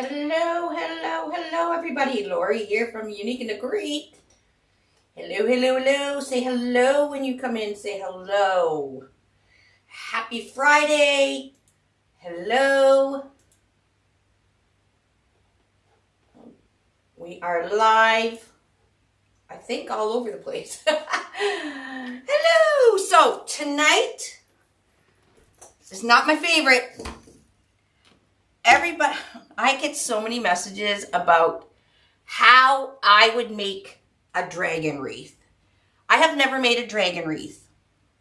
Hello, hello, hello, everybody. Lori here from Unique and the Great. Hello, hello, hello. Say hello when you come in. Say hello. Happy Friday. Hello. We are live, I think, all over the place. Hello. So, tonight is not my favorite. Everybody, I get so many messages about how I would make a dragon wreath. I have never made a dragon wreath.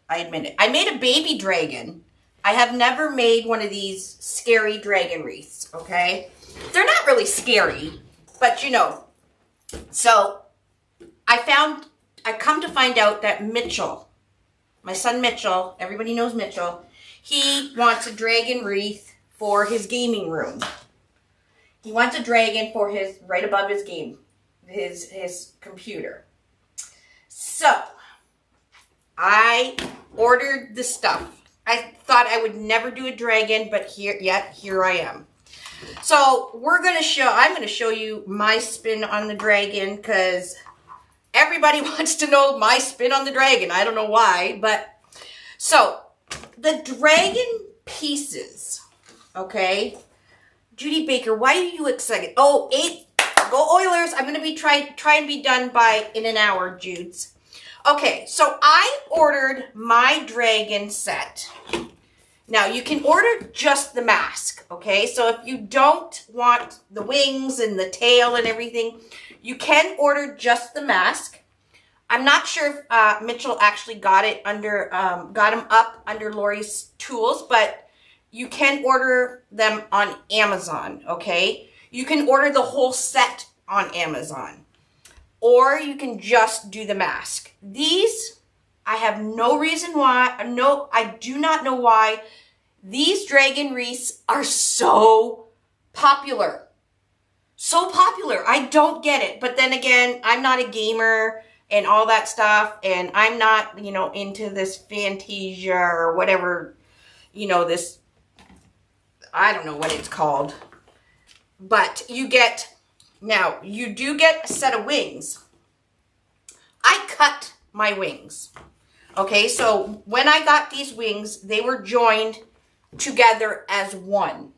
I admit it. I made a baby dragon. I have never made one of these scary dragon wreaths, okay? They're not really scary, but you know. So I come to find out that Mitchell, my son Mitchell, everybody knows Mitchell, he wants a dragon wreath for his gaming room. He wants a dragon for his, right above his his computer. So, I ordered the stuff. I thought I would never do a dragon, but here I am. So, I'm gonna show you my spin on the dragon, because everybody wants to know my spin on the dragon. I don't know why, but, so, the dragon pieces, okay? Judy Baker, why are you excited? Oh, 8. Go Oilers. I'm going to be try and be done in an hour, Judes. Okay, so I ordered my dragon set. Now, you can order just the mask, okay? So if you don't want the wings and the tail and everything, you can order just the mask. I'm not sure if Mitchell actually got him up under Lori's tools, but you can order them on Amazon, okay? You can order the whole set on Amazon. Or you can just do the mask. These, I have no reason why, I do not know why these dragon wreaths are so popular. So popular. I don't get it. But then again, I'm not a gamer and all that stuff. And I'm not, into this Fantasia or whatever, this, I don't know what it's called, but you do get a set of wings. I cut my wings. Okay, so when I got these wings, they were joined together as one.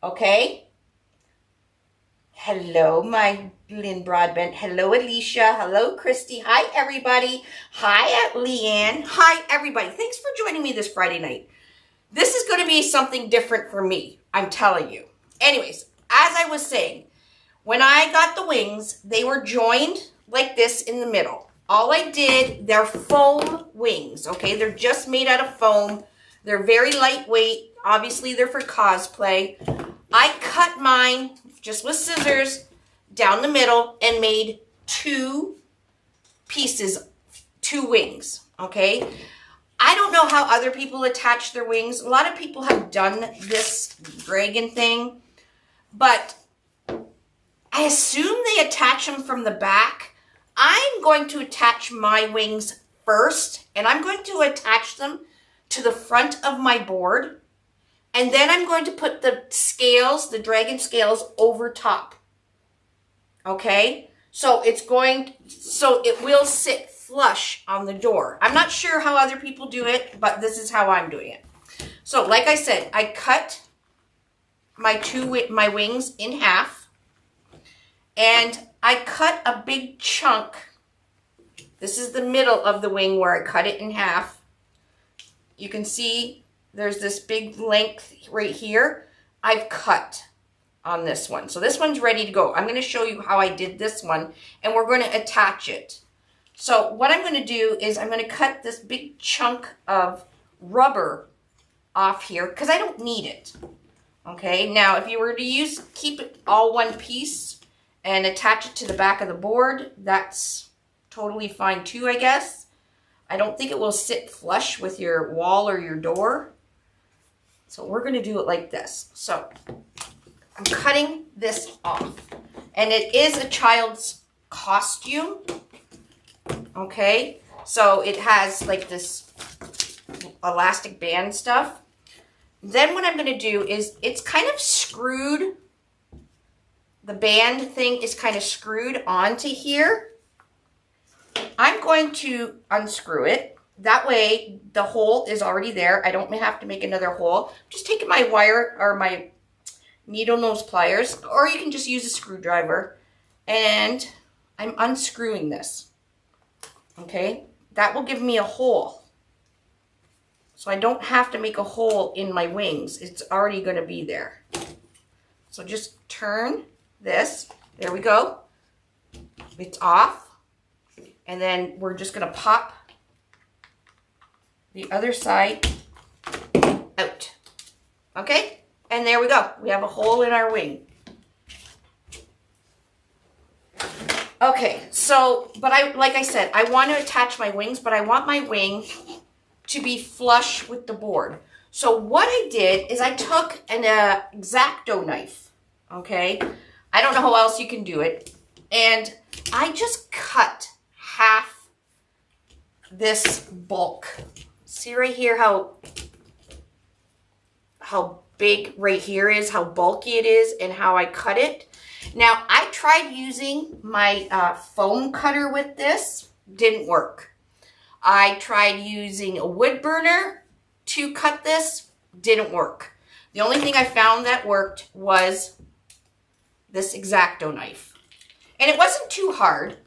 Okay? Hello, my Lynn Broadbent. Hello, Alicia. Hello, Christy. Hi, everybody. Hi, Leanne. Hi, everybody. Thanks for joining me this Friday night. This is going to be something different for me, I'm telling you. Anyways, as I was saying, when I got the wings, they were joined like this in the middle. All I did, they're foam wings, okay? They're just made out of foam. They're very lightweight. Obviously, they're for cosplay. I cut mine just with scissors down the middle and made 2 pieces, 2 wings, okay? I don't know how other people attach their wings. A lot of people have done this dragon thing, but I assume they attach them from the back. I'm going to attach my wings first, and I'm going to attach them to the front of my board, and then I'm going to put the scales, the dragon scales, over top. Okay? So it will sit flush on the door. I'm not sure how other people do it, but this is how I'm doing it. So, like I said, I cut my wings in half, and I cut a big chunk. This is the middle of the wing where I cut it in half. You can see there's this big length right here. I've cut on this one. So this one's ready to go. I'm going to show you how I did this one, and we're going to attach it. So what I'm going to do is I'm going to cut this big chunk of rubber off here because I don't need it. Okay, now if you were to keep it all one piece and attach it to the back of the board, that's totally fine too, I guess. I don't think it will sit flush with your wall or your door. So we're going to do it like this. So I'm cutting this off. And it is a child's costume. Okay, so it has like this elastic band stuff. Then what I'm going to do is, it's kind of screwed the band thing is kind of screwed onto here, I'm going to unscrew it. That way the hole is already there. I don't have to make another hole. Just taking my wire or my needle nose pliers, or you can just use a screwdriver, and I'm unscrewing this. Okay, that will give me a hole. So I don't have to make a hole in my wings. It's already going to be there. So just turn this. There we go. It's off. And then we're just going to pop the other side out. Okay? And there we go. We have a hole in our wing. Okay, so, but like I said, I want to attach my wings, but I want my wing to be flush with the board. So what I did is I took an X-Acto knife, okay? I don't know how else you can do it. And I just cut half this bulk. See right here how big right here is, how bulky it is, and how I cut it. Now, I tried using my foam cutter with this. Didn't work. I tried using a wood burner to cut this. Didn't work. The only thing I found that worked was this X-Acto knife. And it wasn't too hard.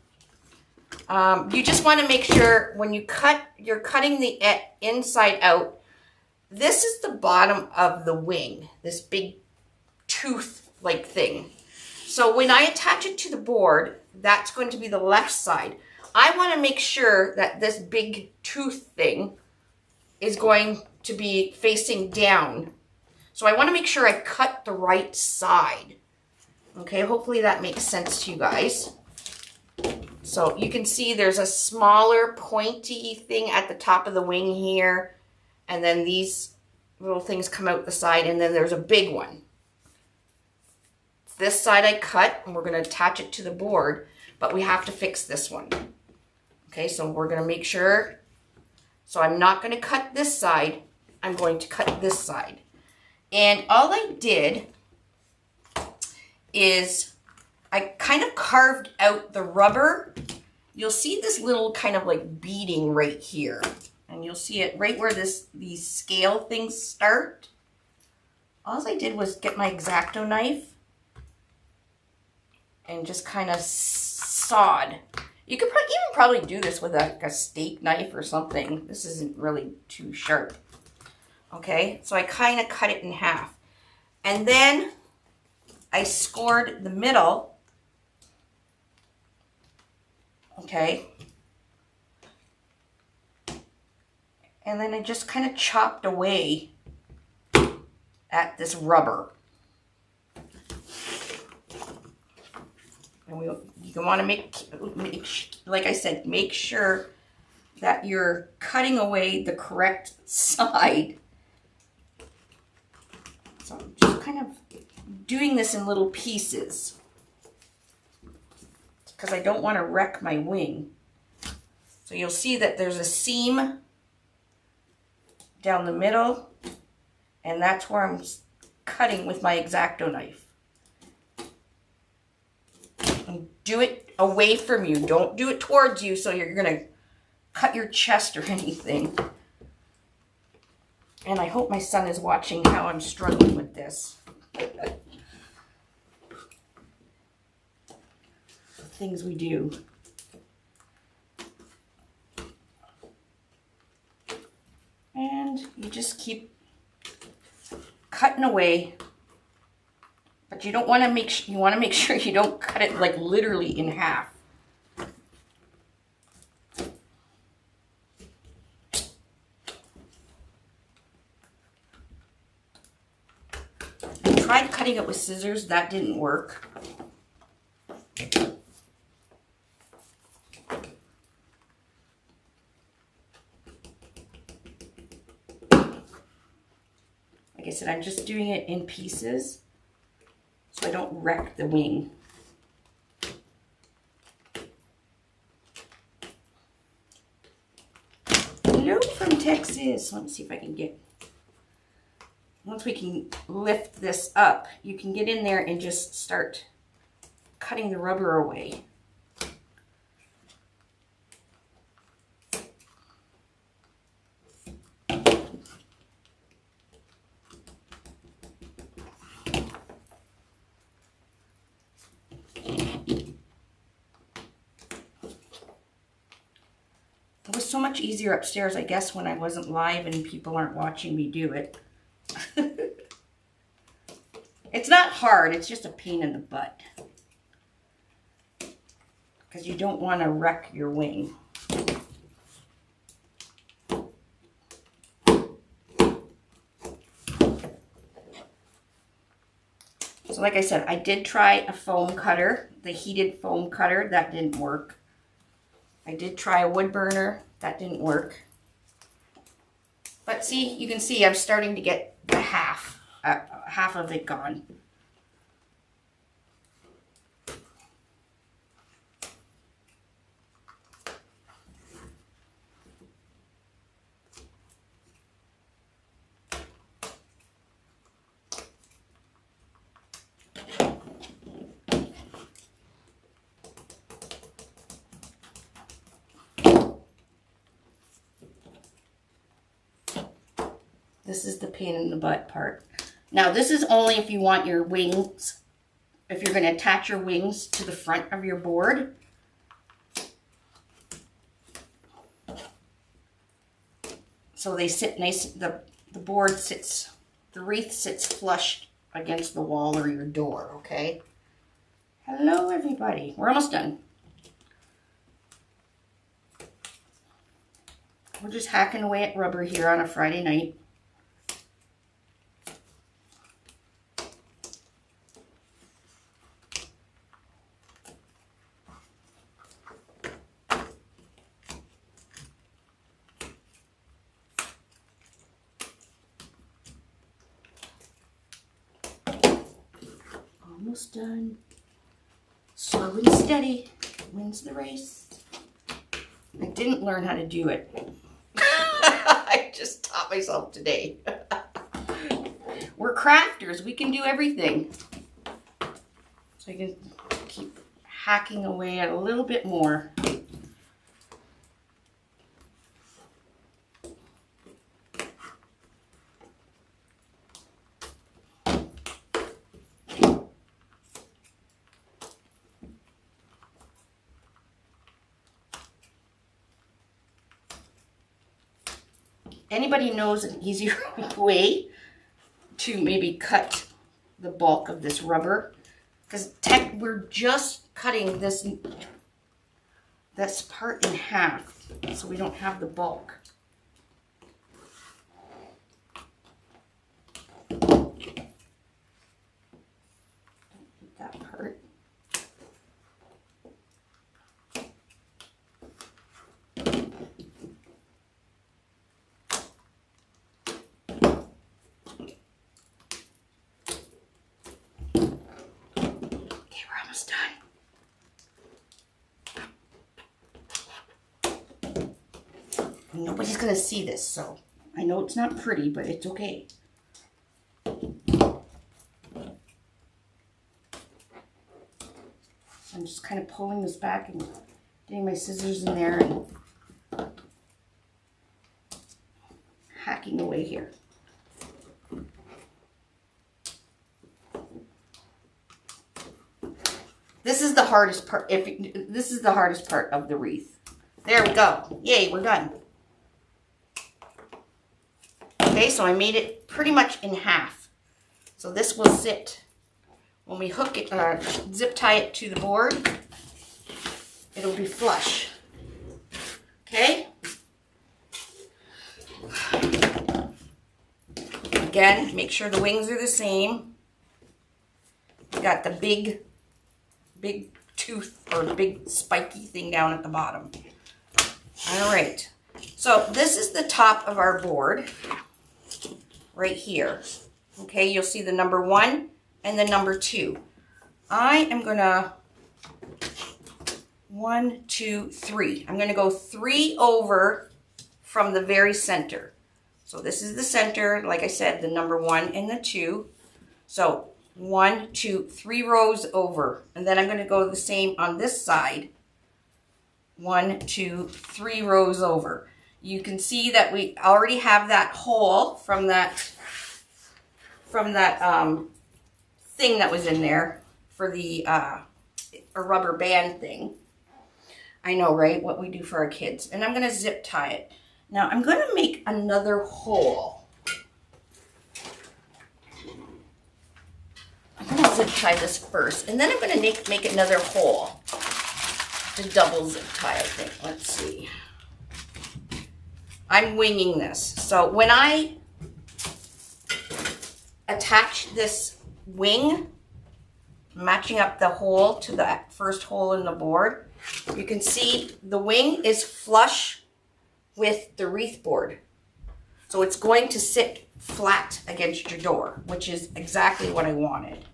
You just want to make sure when you cut, you're cutting the inside out. This is the bottom of the wing, this big tooth-like thing. So when I attach it to the board, that's going to be the left side. I want to make sure that this big tooth thing is going to be facing down. So I want to make sure I cut the right side. Okay, hopefully that makes sense to you guys. So you can see there's a smaller pointy thing at the top of the wing here. And then these little things come out the side, and then there's a big one. This side I cut, and we're going to attach it to the board, but we have to fix this one. Okay, so we're going to make sure. So I'm not going to cut this side. I'm going to cut this side. And all I did is I kind of carved out the rubber. You'll see this little kind of like beading right here. And you'll see it right where these scale things start. All I did was get my X-Acto knife and just kind of sawed. You could even probably do this with a steak knife or something. This isn't really too sharp. Okay, so I kind of cut it in half. And then I scored the middle. Okay. And then I just kind of chopped away at this rubber. And you want to make, like I said, make sure that you're cutting away the correct side. So I'm just kind of doing this in little pieces because I don't want to wreck my wing. So you'll see that there's a seam down the middle, and that's where I'm cutting with my X-Acto knife. And do it away from you. Don't do it towards you so you're going to cut your chest or anything. And I hope my son is watching how I'm struggling with this. Things we do. And you just keep cutting away, but you don't want to you want to make sure you don't cut it like literally in half. I tried cutting it with scissors, that didn't work. Like I said, I'm just doing it in pieces so I don't wreck the wing. Hello from Texas. Let me see if I can get, once we can lift this up, you can get in there and just start cutting the rubber away. It was so much easier upstairs, I guess, when I wasn't live and people aren't watching me do it. It's not hard, it's just a pain in the butt. Because you don't want to wreck your wing. So like I said, I did try a foam cutter, the heated foam cutter, that didn't work. I did try a wood burner, that didn't work. But see, you can see I'm starting to get the half of it gone. This is the pain in the butt part. Now this is only if you want your wings, if you're going to attach your wings to the front of your board. So they sit nice, the board sits, the wreath sits flush against the wall or your door, okay? Hello everybody, we're almost done. We're just hacking away at rubber here on a Friday night. Almost done. Slow and steady wins the race. I didn't learn how to do it. I just taught myself today. We're crafters. We can do everything. So I can keep hacking away at a little bit more. Anybody knows an easier way to maybe cut the bulk of this rubber? Because we're just cutting this part in half, so we don't have the bulk. That part. Nobody's gonna see this, so I know it's not pretty, but it's okay. I'm just kind of pulling this back and getting my scissors in there and hacking away here. This is the hardest part. This is the hardest part of the wreath. There we go. Yay, we're done. Okay, so I made it pretty much in half. So this will sit, when we hook it, zip tie it to the board, it'll be flush. Okay? Again, make sure the wings are the same. You got the big tooth or big spiky thing down at the bottom. All right. So this is the top of our board. Right here. Okay, you'll see the number 1 and the number 2. I am gonna 1, 2, 3. I'm gonna go 3 over from the very center. So this is the center, like I said, the number 1 and the 2. So 1, 2, 3 rows over. And then I'm going to go the same on this side. 1, 2, 3 rows over. You can see that we already have that hole from that thing that was in there for the a rubber band thing. I know, right? What we do for our kids. And I'm going to zip tie it. Now I'm going to make another hole. I'm going to zip tie this first, and then I'm going to make another hole. The double zip tie, I think. Let's see. I'm winging this. So when I attach this wing, matching up the hole to that first hole in the board, you can see the wing is flush with the wreath board. So it's going to sit flat against your door, which is exactly what I wanted.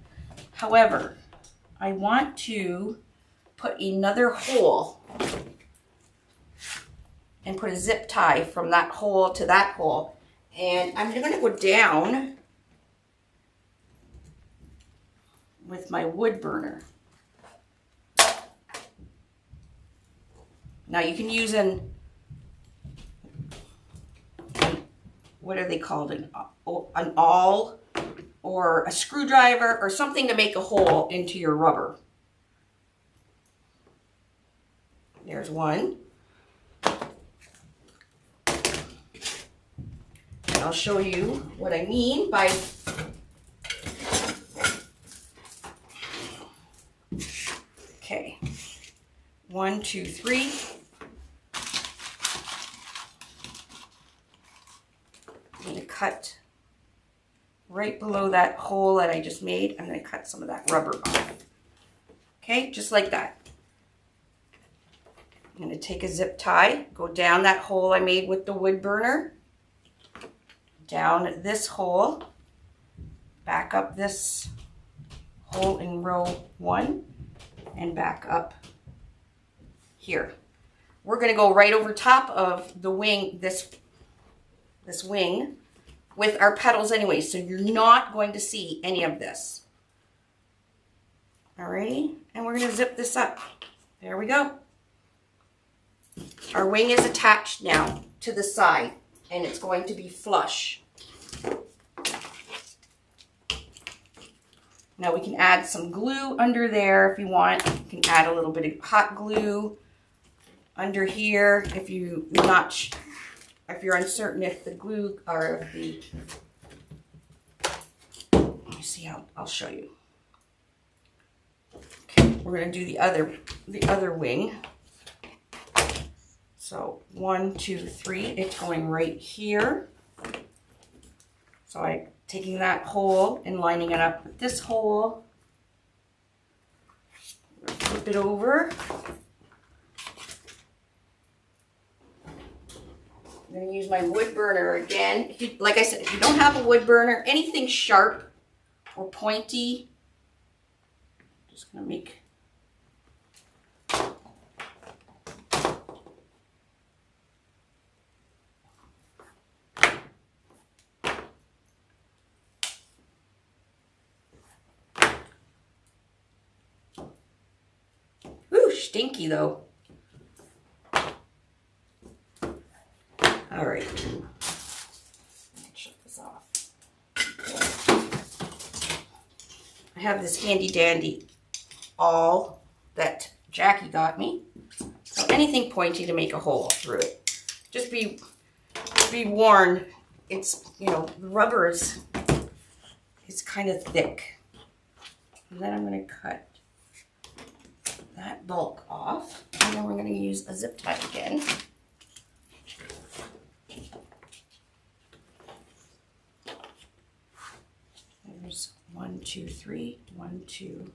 However, I want to put another hole and put a zip tie from that hole to that hole. And I'm going to go down with my wood burner. Now you can use what are they called? An awl or a screwdriver or something to make a hole into your rubber. There's one. And I'll show you what I mean by okay. 1, 2, 3. I'm going to cut right below that hole that I just made. I'm going to cut some of that rubber off. Okay, just like that. I'm going to take a zip tie, go down that hole I made with the wood burner, down this hole, back up this hole in row 1, and back up here. We're going to go right over top of the wing, this wing, with our petals anyway, so you're not going to see any of this. Alrighty, and we're going to zip this up. There we go. Our wing is attached now to the side, and it's going to be flush. Now we can add some glue under there if you want. You can add a little bit of hot glue under here if you're uncertain if the glue or the. Let me see how I'll show you. Okay, we're going to do the other wing. So 1, 2, 3. It's going right here. So I'm taking that hole and lining it up with this hole. Flip it over. I'm going to use my wood burner again. If you, like I said, if you don't have a wood burner, anything sharp or pointy, I'm just going to make. Ooh, stinky though. All right, shut this off. I have this handy dandy awl that Jackie got me. So anything pointy to make a hole through it. Just be warned. It's, you know, the rubber is kind of thick. And then I'm going to cut that bulk off, and then we're going to use a zip tie again. There's 1, 2, 3, 1, 2,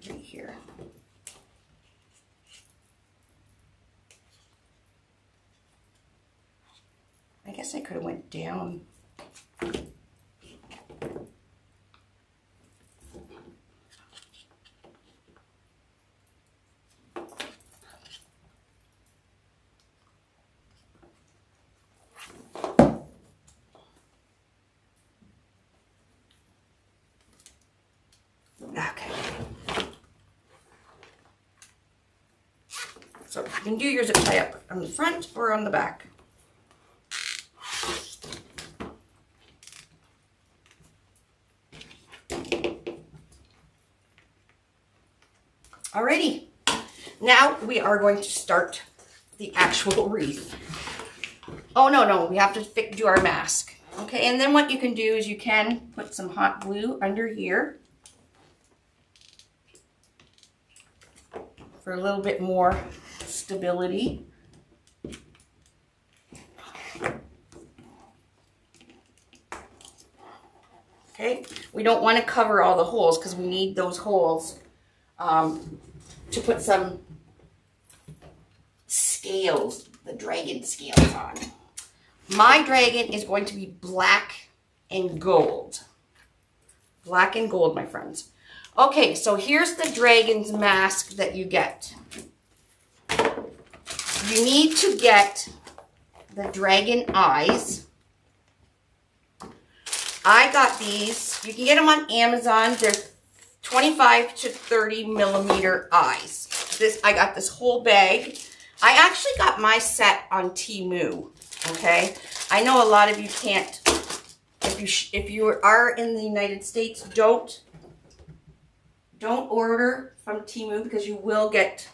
right here. I guess I could have went down. Okay. So you can do your zip tie up on the front or on the back. Alrighty. Now we are going to start the actual wreath. Oh, no, we have to do our mask. Okay, and then what you can do is you can put some hot glue under here for a little bit more stability. Okay, we don't want to cover all the holes because we need those holes to put some scales, the dragon scales on. My dragon is going to be black and gold. Black and gold, my friends. Okay, so here's the dragon's mask that you get. You need to get the dragon eyes. I got these. You can get them on Amazon. They're 25 to 30 millimeter eyes. I got this whole bag. I actually got my set on Temu. Okay, I know a lot of you can't. If you are in the United States, don't order from Temu because you will get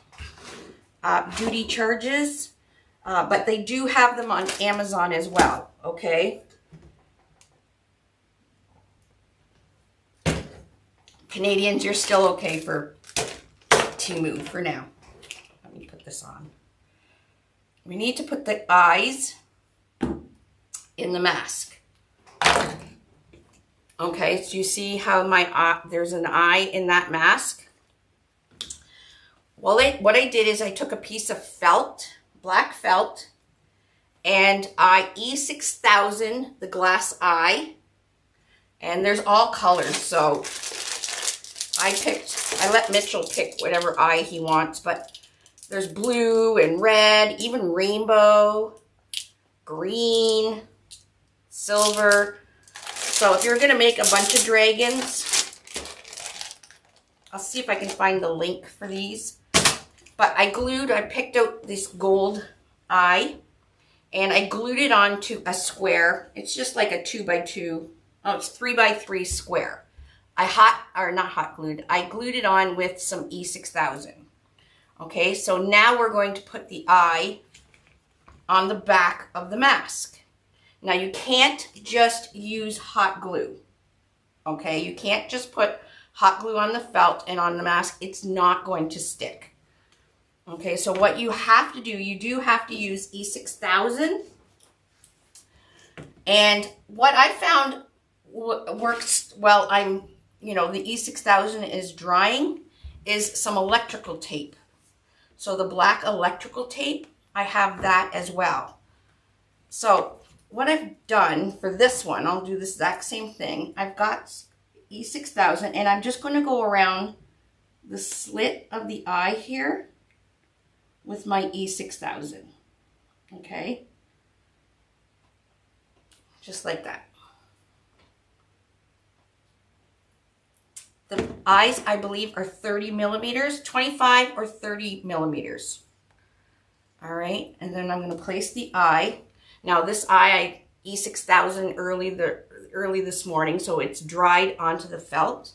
duty charges. But they do have them on Amazon as well. Okay. Canadians, you're still okay for Temu for now. Let me put this on. We need to put the eyes in the mask. Okay, so you see how there's an eye in that mask? Well, what I did is I took a piece of felt, black felt, and I E6000 the glass eye, and there's all colors, so I let Mitchell pick whatever eye he wants, but there's blue and red, even rainbow, green, silver. So if you're going to make a bunch of dragons, I'll see if I can find the link for these. But I picked out this gold eye, and I glued it onto a square. It's just like a 2x2, it's 3x3 square. I glued it on with some E6000. Okay, so now we're going to put the eye on the back of the mask. Now you can't just use hot glue. Okay, you can't just put hot glue on the felt and on the mask. It's not going to stick. Okay, so what you have to do, you do have to use E6000. And what I found works well, the E6000 is drying, is some electrical tape. So the black electrical tape, I have that as well. So what I've done for this one, I'll do the exact same thing. I've got E6000, and I'm just going to go around the slit of the eye here with my E6000. Okay? Just like that. The eyes, I believe, are 30 millimeters, 25 or 30 millimeters. All right, and then I'm going to place the eye. Now this eye, I E6000 early this morning, so it's dried onto the felt.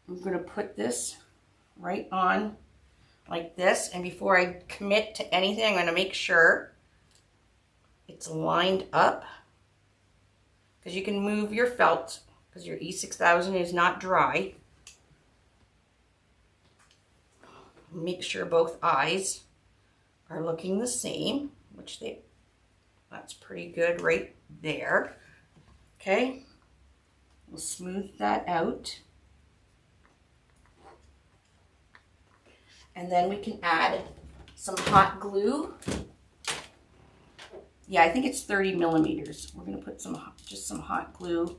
I'm going to put this right on like this, and before I commit to anything, I'm going to make sure it's lined up, because you can move your felt because your E6000 is not dry. Make sure both eyes are looking the same, which that's pretty good right there. Okay, we'll smooth that out. And then we can add some hot glue. Yeah, I think it's 30 millimeters. We're going to put just some hot glue.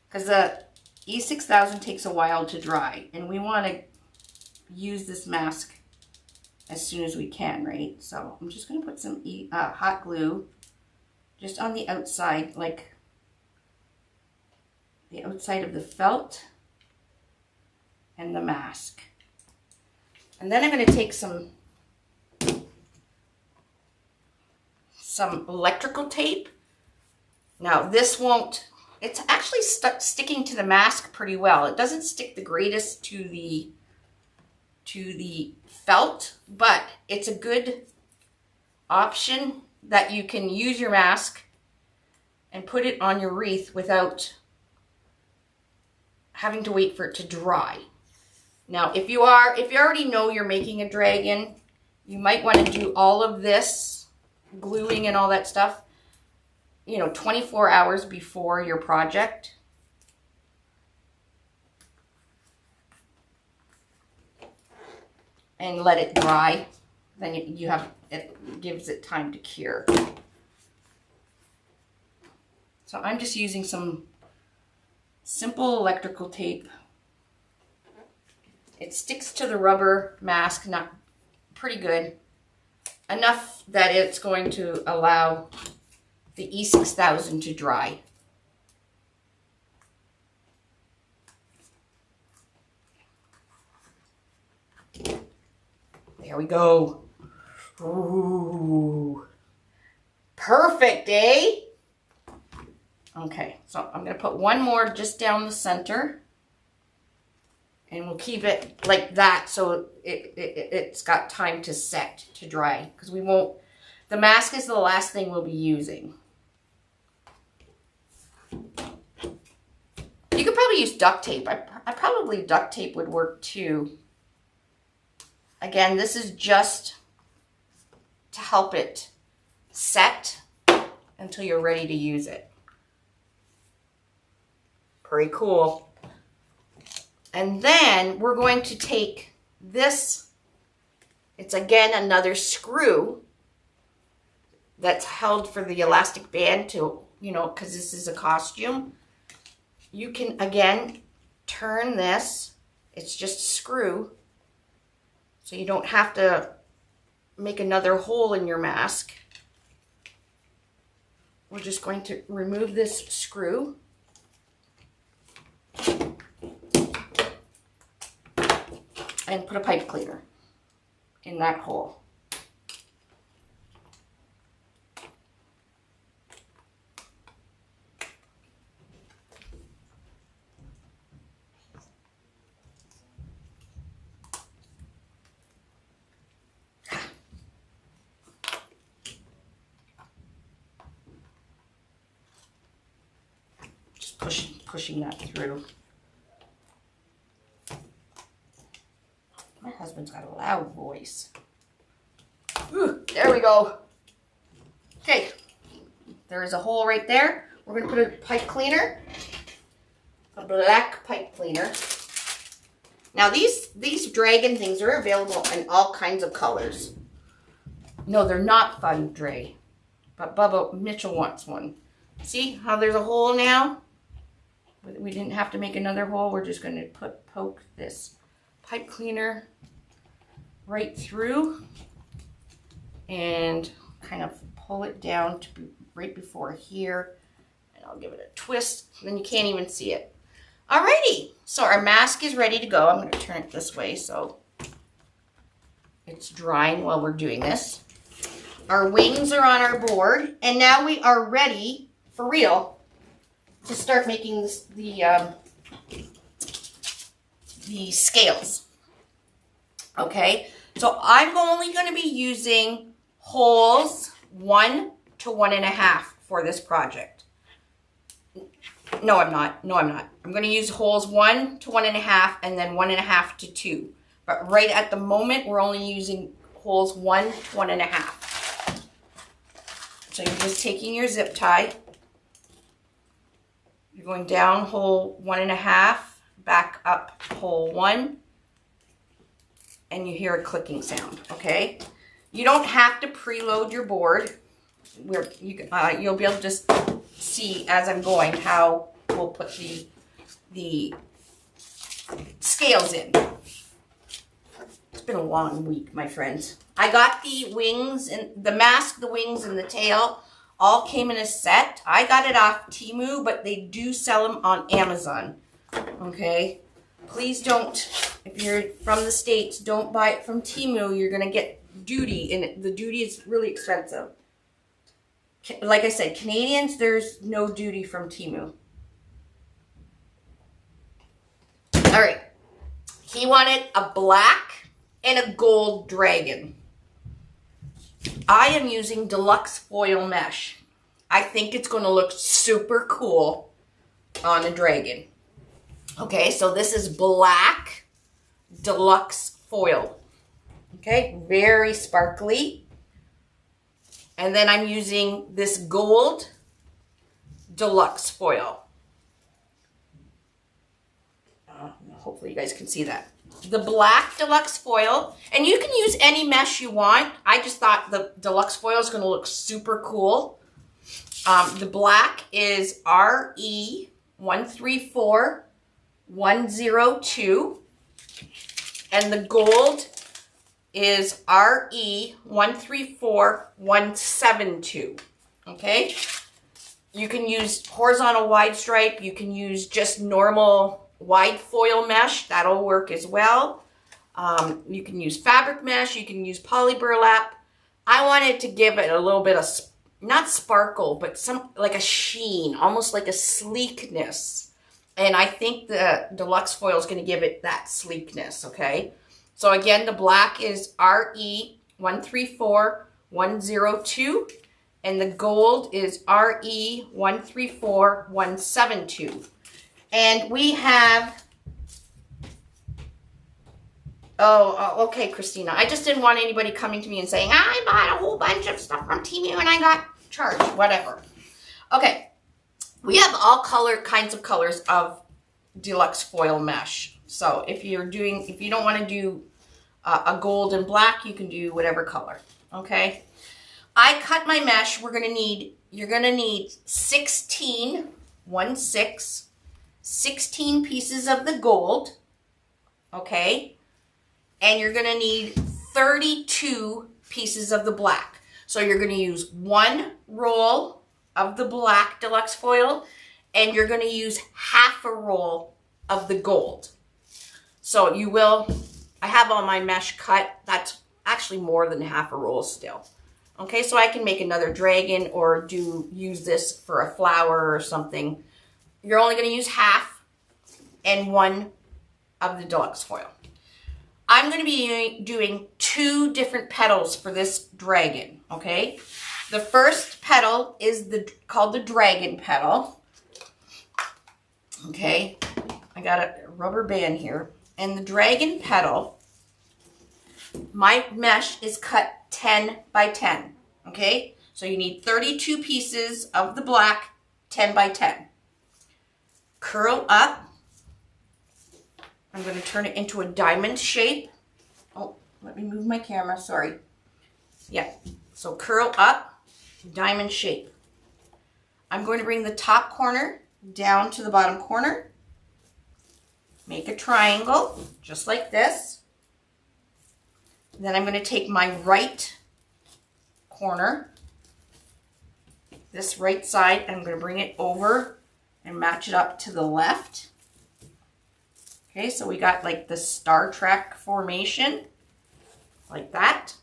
Because the E6000 takes a while to dry, and we want to use this mask as soon as we can, right? So I'm just going to put some hot glue just on the outside, like the outside of the felt and the mask. And then I'm going to take some electrical tape. Now this won't, it's actually sticking to the mask pretty well. It doesn't stick the greatest to the felt, but it's a good option that you can use your mask and put it on your wreath without having to wait for it to dry. Now, if you already know you're making a dragon, you might want to do all of this gluing and all that stuff, 24 hours before your project. And let it dry. Then it gives it time to cure. So I'm just using some simple electrical tape. It sticks to the rubber mask, not pretty good. Enough that it's going to allow the E6000 to dry. There we go. Ooh. Perfect, eh? Okay, so I'm going to put one more just down the center. And we'll keep it like that so it's got time to set, to dry. Because we won't, the mask is the last thing we'll be using. You could probably use duct tape. I probably duct tape would work too. Again, this is just to help it set until you're ready to use it. Pretty cool. And then we're going to take this, it's again another screw that's held for the elastic band to, because this is a costume. You can again turn this, it's just a screw, so you don't have to make another hole in your mask. We're just going to remove this screw. And put a pipe cleaner in that hole. Just pushing that through. My husband's got a loud voice. Ooh, there we go. Okay, there is a hole right there. We're going to put a pipe cleaner, a black pipe cleaner. Now these dragon things are available in all kinds of colors. No, they're not fun, Dre, but Bubba Mitchell wants one. See how there's a hole now? We didn't have to make another hole. We're just going to poke this pipe cleaner right through and kind of pull it down to right before here, and I'll give it a twist, then you can't even see it. Alrighty, so our mask is ready to go. I'm going to turn it this way so it's drying while we're doing this. Our wings are on our board, and now we are ready for real to start making this, the scales. Okay, so I'm only going to be using holes 1 to 1.5 for this project. No, I'm not. I'm going to use holes 1 to 1.5 and then 1.5 to 2. But right at the moment, we're only using holes 1 to 1.5. So you're just taking your zip tie. You're going down hole 1.5, back up hole 1, and you hear a clicking sound, okay? You don't have to preload your board. You'll be able to just see as I'm going how we'll put the scales in. It's been a long week, my friends. I got the wings and the mask, the wings and the tail all came in a set. I got it off Temu, but they do sell them on Amazon. Okay? Please don't, if you're from the States, don't buy it from Temu. You're going to get duty, and the duty is really expensive. Like I said, Canadians, there's no duty from Temu. All right. He wanted a black and a gold dragon. I am using Deluxe foil mesh. I think it's going to look super cool on a dragon. Okay, so this is black Deluxe foil. Okay, very sparkly. And then I'm using this gold Deluxe foil. Hopefully you guys can see that. The black Deluxe foil, and you can use any mesh you want. I just thought the Deluxe foil is going to look super cool. The black is RE134102, and the gold is RE134172. Okay, you can use horizontal wide stripe. You can use just normal wide foil mesh. That'll work as well. You can use fabric mesh. You can use poly burlap. I wanted to give it a little bit of, not sparkle, but some like a sheen, almost like a sleekness. And I think the Deluxe foil is going to give it that sleekness, okay? So again, the black is RE134102, and the gold is RE134172. And we have, okay, Christina. I just didn't want anybody coming to me and saying, I bought a whole bunch of stuff from Temu and I got charged, whatever. Okay, we have all kinds of colors of Deluxe foil mesh. So if you don't want to do a gold and black, you can do whatever color, okay? I cut my mesh. You're going to need 16 pieces of the gold, okay? And you're going to need 32 pieces of the black. So you're going to use one roll of the black Deluxe foil, and you're going to use half a roll of the gold. So I have all my mesh cut. That's actually more than half a roll still. Okay, so I can make another dragon or use this for a flower or something. You're only going to use half and one of the Deluxe foil. I'm going to be doing 2 different petals for this dragon, okay? The first petal is called the dragon petal. Okay, I got a rubber band here. And the dragon petal, my mesh is cut 10 by 10, okay? So you need 32 pieces of the black, 10 by 10. Curl up. I'm going to turn it into a diamond shape. Oh, let me move my camera, sorry. Yeah, so curl up, diamond shape. I'm going to bring the top corner down to the bottom corner. Make a triangle, just like this. Then I'm going to take my right corner, this right side, and I'm going to bring it over and match it up to the left. Okay, so we got like the Star Trek formation, like that.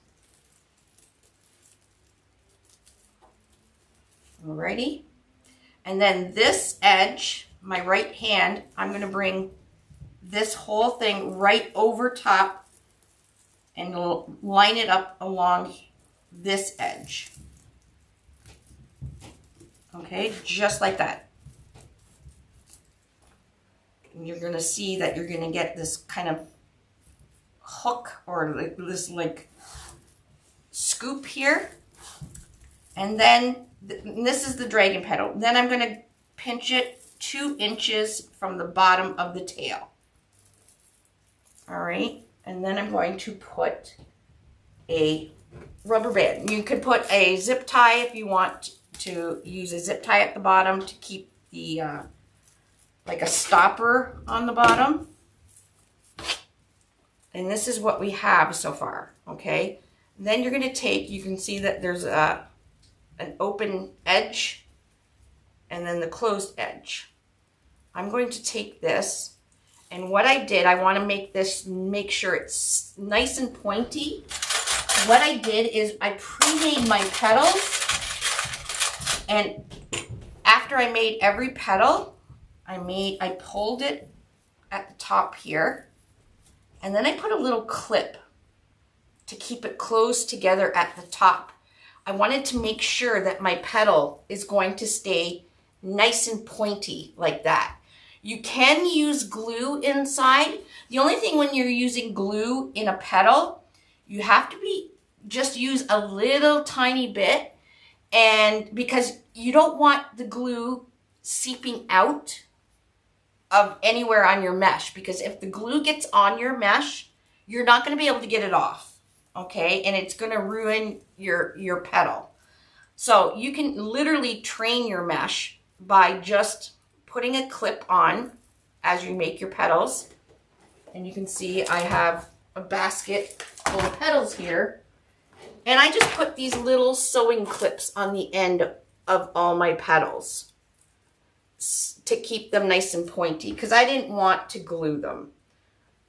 Alrighty. And then this edge, my right hand, I'm going to bring this whole thing right over top and line it up along this edge. Okay, just like that. And you're going to see that you're going to get this kind of hook or this like scoop here. And then this is the dragon petal. Then I'm going to pinch it 2 inches from the bottom of the tail. All right, and then I'm going to put a rubber band. You could put a zip tie if you want to use a zip tie at the bottom to keep the, like a stopper on the bottom. And this is what we have so far, okay? And then you're going to take, you can see that there's a an open edge and then the closed edge. I'm going to take this, and what I did, I want to make sure it's nice and pointy. What I did is I pre-made my petals, and after I made every petal, I pulled it at the top here, and then I put a little clip to keep it closed together at the top. I wanted to make sure that my petal is going to stay nice and pointy like that. You can use glue inside. The only thing when you're using glue in a petal, you have to just use a little tiny bit, and because you don't want the glue seeping out of anywhere on your mesh, because if the glue gets on your mesh, you're not going to be able to get it off, okay? And it's going to ruin your petal. So you can literally train your mesh by just putting a clip on as you make your petals. And you can see I have a basket full of petals here. And I just put these little sewing clips on the end of all my petals to keep them nice and pointy, because I didn't want to glue them.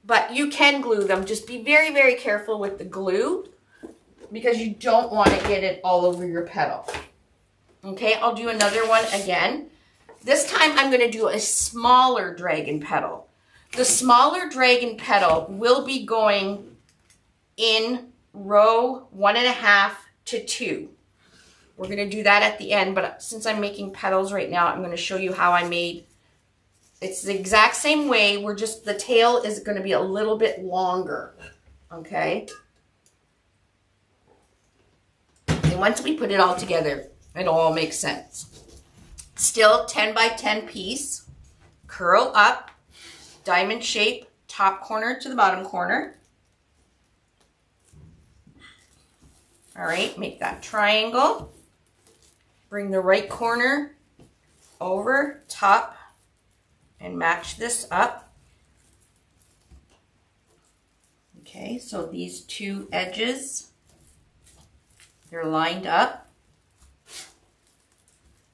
But you can glue them. Just be very, very careful with the glue, because you don't want to get it all over your petal. Okay, I'll do another one again. This time I'm going to do a smaller dragon petal. The smaller dragon petal will be going in row 1.5 to 2. We're going to do that at the end, but since I'm making petals right now, I'm going to show you how I made. It's the exact same way. We're just, the tail is going to be a little bit longer. Okay. And once we put it all together, it'll all make sense. Still 10 by 10 piece, curl up, diamond shape, top corner to the bottom corner. All right, make that triangle. Bring the right corner over top and match this up. Okay, so these two edges, they're lined up.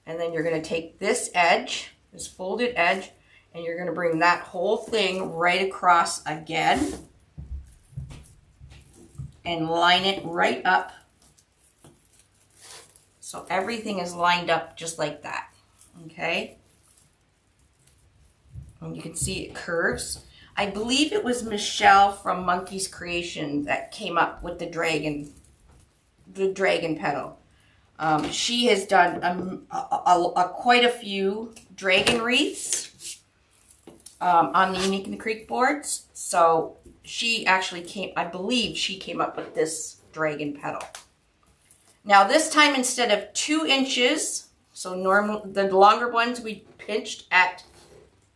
And then you're going to take this edge, this folded edge, and you're going to bring that whole thing right across again and line it right up. So everything is lined up just like that, okay? And you can see it curves. I believe it was Michelle from Monkey's Creation that came up with the dragon petal. She has done quite a few dragon wreaths on the Unique in the Creek boards. So she actually I believe she came up with this dragon petal. Now this time, instead of 2 inches, so the longer ones we pinched at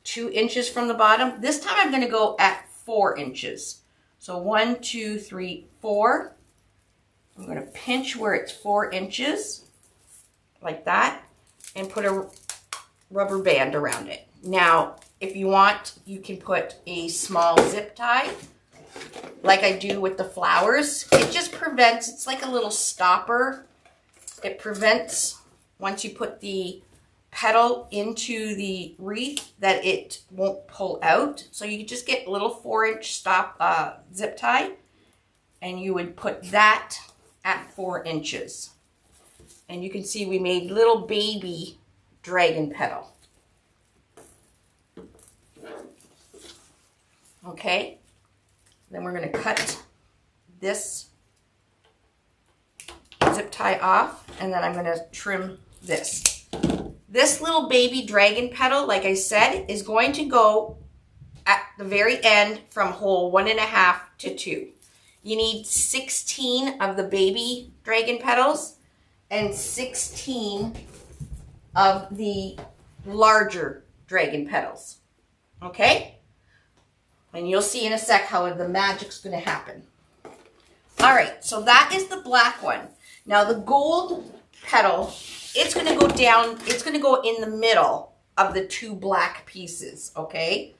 2 inches from the bottom, this time I'm going to go at 4 inches. So 1, 2, 3, 4. I'm going to pinch where it's 4 inches, like that, and put a rubber band around it. Now, if you want, you can put a small zip tie, like I do with the flowers. It just prevents, it's like a little stopper. It prevents, once you put the petal into the wreath, that it won't pull out. So you just get a little 4-inch zip tie, and you would put that at 4 inches. And you can see we made little baby dragon petal. Okay, then we're going to cut this zip tie off, and then I'm going to trim this. This little baby dragon petal, like I said, is going to go at the very end from hole 1.5 to 2. You need 16 of the baby dragon petals and 16 of the larger dragon petals. Okay? And you'll see in a sec how the magic's going to happen. All right, so that is the black one. Now the gold petal, it's going to go down, it's going to go in the middle of the 2 black pieces, okay?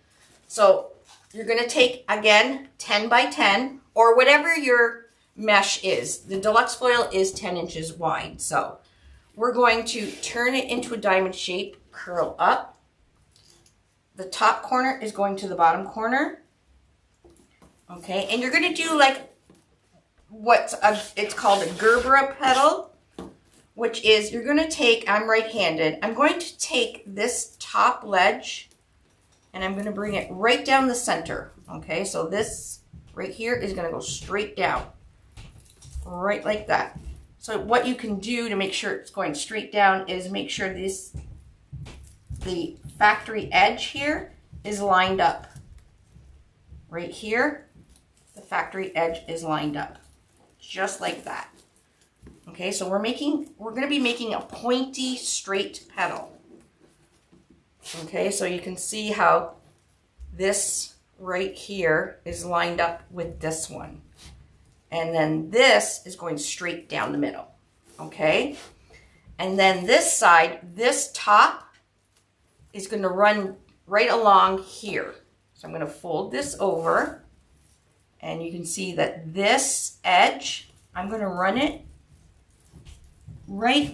So you're going to take, again, 10 by 10, or whatever your mesh is. The deluxe foil is 10 inches wide, so we're going to turn it into a diamond shape, curl up. The top corner is going to the bottom corner. Okay, and you're going to do like it's called a gerbera petal, which is you're going to take, I'm right-handed, I'm going to take this top ledge and I'm going to bring it right down the center. Okay, so this right here is going to go straight down, right like that. So what you can do to make sure it's going straight down is make sure the factory edge here is lined up. Right here, the factory edge is lined up, just like that. Okay, so we're going to be making a pointy, straight petal. Okay, so you can see how this right here is lined up with this one. And then this is going straight down the middle. Okay, and then this side, this top is going to run right along here. So I'm going to fold this over, and you can see that this edge, I'm going to run it right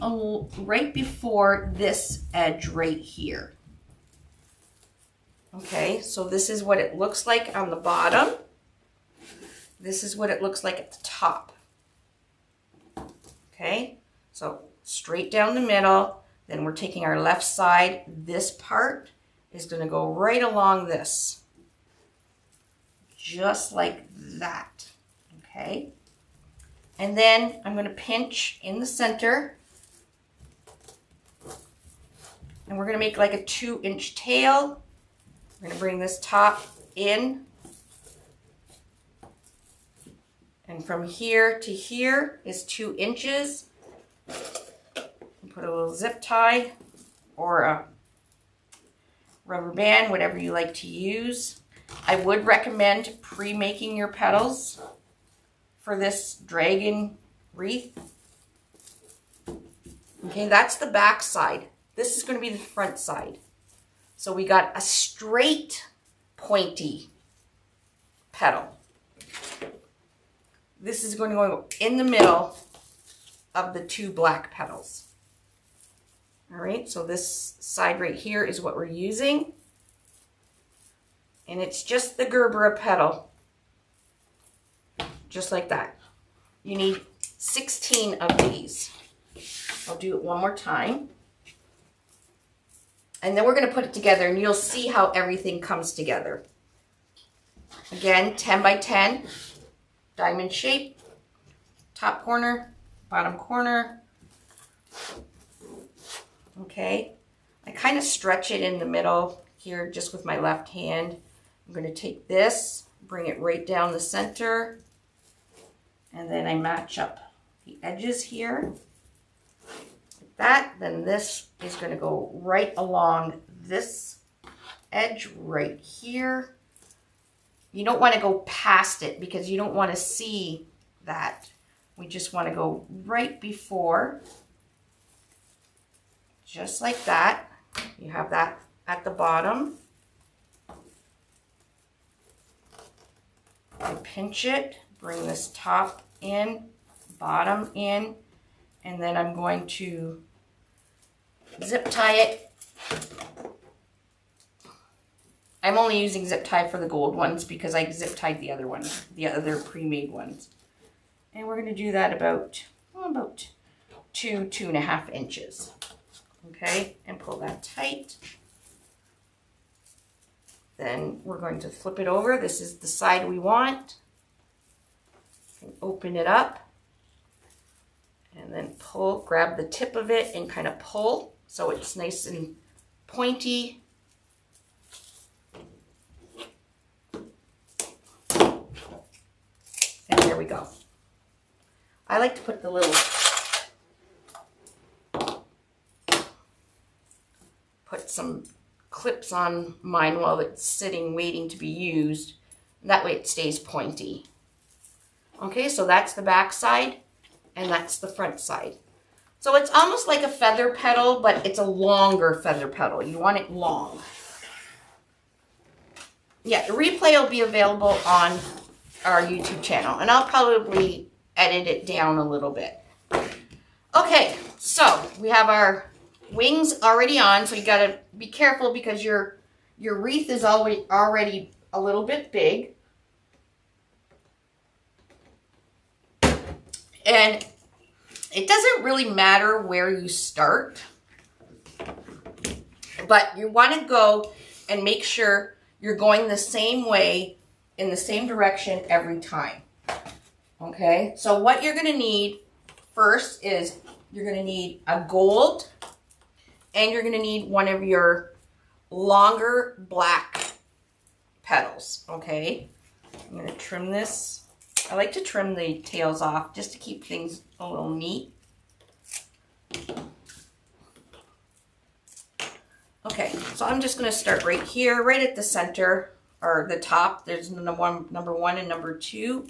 before this edge right here. Okay, so this is what it looks like on the bottom. This is what it looks like at the top. Okay, so straight down the middle, then we're taking our left side. This part is going to go right along this, just like that. Okay, and then I'm going to pinch in the center, and we're going to make like a 2-inch tail. We're going to bring this top in, and from here to here is 2 inches. Put a little zip tie or a rubber band, whatever you like to use. I would recommend pre-making your petals for this dragon wreath. Okay, that's the back side. This is going to be the front side. So we got a straight, pointy petal. This is going to go in the middle of the 2 black petals. All right, so this side right here is what we're using. And it's just the gerbera petal, just like that. You need 16 of these. I'll do it one more time. And then we're going to put it together, and you'll see how everything comes together. Again, 10 by 10, diamond shape, top corner, bottom corner. Okay, I kind of stretch it in the middle here just with my left hand. I'm going to take this, bring it right down the center, and then I match up the edges here. Like that. Then this is going to go right along this edge right here. You don't want to go past it because you don't want to see that. We just want to go right before, just like that. You have that at the bottom. I pinch it, bring this top in, bottom in, and then I'm going to zip tie it. I'm only using zip tie for the gold ones because I zip tied the other ones, the other pre-made ones. And we're going to do that about 2.5 inches. Okay, and pull that tight. Then we're going to flip it over. This is the side we want. And open it up. And then pull, grab the tip of it and kind of pull so it's nice and pointy. And there we go. I like to put the little, put some clips on mine while it's sitting waiting to be used. And that way it stays pointy. Okay, so that's the back side and that's the front side. So it's almost like a feather petal, but it's a longer feather petal. You want it long. Yeah, the replay will be available on our YouTube channel, and I'll probably edit it down a little bit. Okay, so we have our wings already on, so you gotta be careful because your wreath is already a little bit big. And it doesn't really matter where you start, but you want to go and make sure you're going the same way in the same direction every time. Okay, so what you're going to need first is you're going to need a gold, and you're going to need one of your longer black petals. Okay, I'm going to trim this. I like to trim the tails off just to keep things a little neat. Okay, so I'm just going to start right here, right at the center, or the top. There's number one and number 2.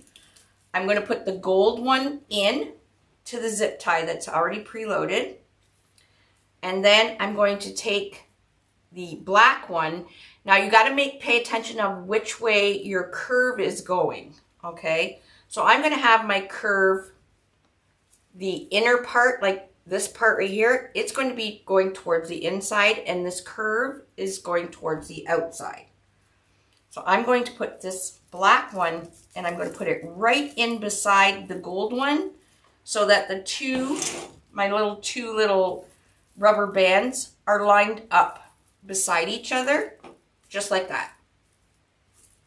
I'm going to put the gold one in to the zip tie that's already preloaded. And then I'm going to take the black one. Now you got to pay attention of which way your curve is going. Okay, so I'm going to have my curve, the inner part, like this part right here, it's going to be going towards the inside, and this curve is going towards the outside. So I'm going to put this black one, and I'm going to put it right in beside the gold one, so that the my two little rubber bands are lined up beside each other, just like that.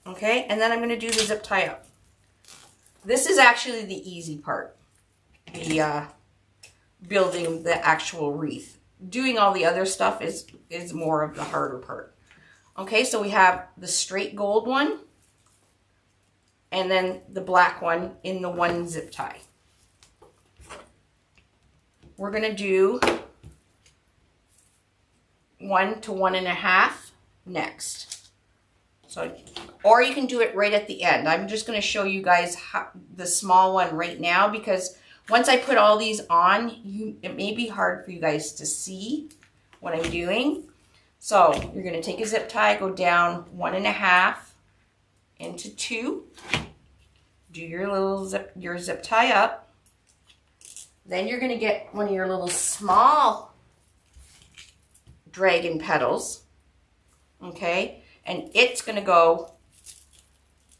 Okay, and then I'm going to do the zip tie up. This is actually the easy part, the building the actual wreath. Doing all the other stuff is more of the harder part. Okay, so we have the straight gold one, and then the black one in the one zip tie. We're going to do 1 to 1.5 next. So, or you can do it right at the end. I'm just going to show you guys the small one right now, because once I put all these on, it may be hard for you guys to see what I'm doing. So you're going to take a zip tie, go down 1.5 into 2, do your little zip tie up. Then you're going to get one of your little small dragon petals, okay, and it's going to go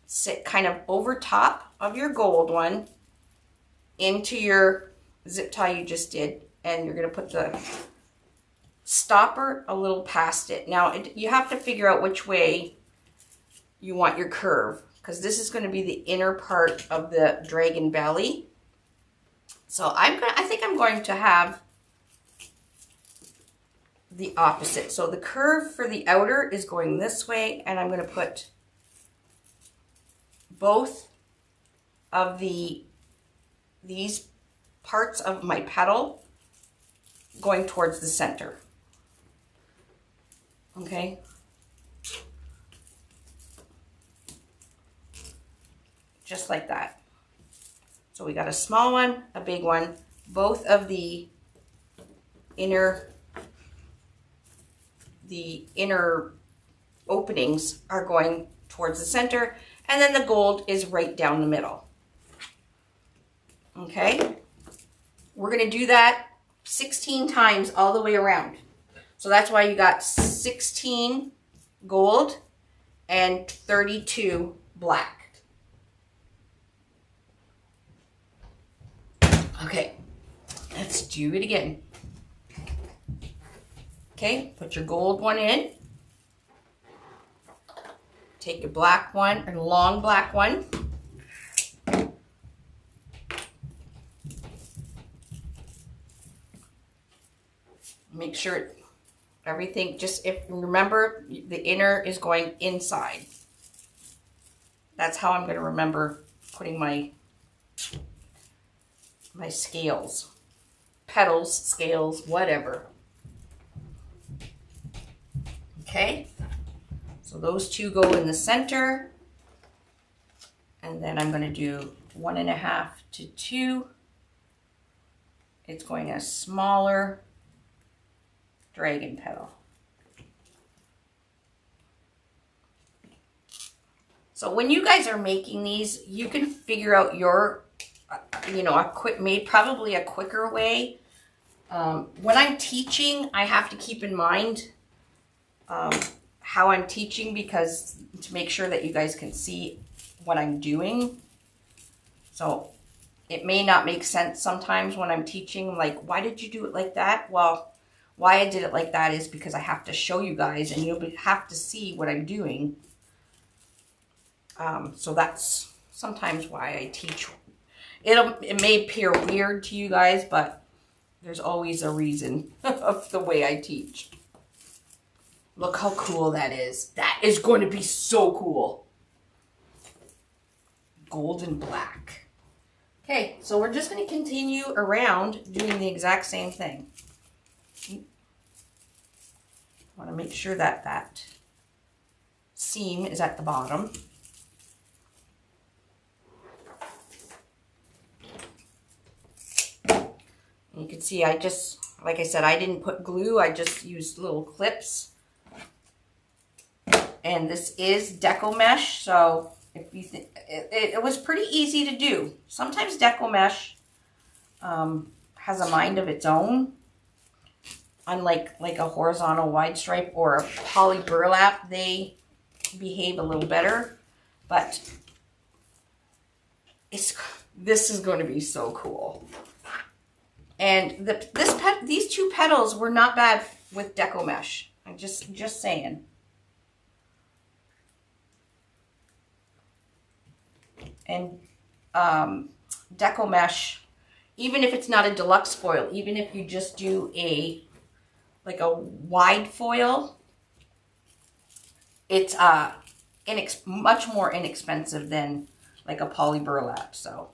sit kind of over top of your gold one into your zip tie you just did, and you're going to put the stopper a little past it. Now you have to figure out which way you want your curve, because this is going to be the inner part of the dragon belly. So I think I'm going to have the opposite. So the curve for the outer is going this way, and I'm going to put both of these parts of my petal going towards the center. Okay. Just like that. So we got a small one, a big one. Both of the inner openings are going towards the center, and then the gold is right down the middle. Okay, we're going to do that 16 times all the way around. So that's why you got 16 gold and 32 black. Okay, let's do it again. Okay, put your gold one in. Take a black one, or long black one. Make sure everything, remember the inner is going inside. That's how I'm going to remember putting my scales, petals, scales, whatever. Okay, so those two go in the center, and then I'm going to do 1.5 to 2. It's going a smaller dragon petal. So when you guys are making these, you can figure out your, probably a quicker way When I'm teaching, I have to keep in mind how I'm teaching, because to make sure that you guys can see what I'm doing. So it may not make sense sometimes when I'm teaching, like, why did you do it like that? Well, why I did it like that is because I have to show you guys, and you'll have to see what I'm doing. So that's sometimes why I teach. It may appear weird to you guys, but there's always a reason of the way I teach. Look how cool that is. That is going to be so cool. Gold and black. Okay, so we're just going to continue around doing the exact same thing. I want to make sure that that seam is at the bottom. And you can see I just, like I said, I didn't put glue. I just used little clips. And this is deco mesh, so if you think it was pretty easy to do. Sometimes deco mesh has a mind of its own, unlike like a horizontal wide stripe or a poly burlap. They behave a little better, but this is going to be so cool. And these two petals were not bad with deco mesh. I'm just saying. And deco mesh, even if it's not a deluxe foil, even if you just do like a wide foil, it's much more inexpensive than like a poly burlap. So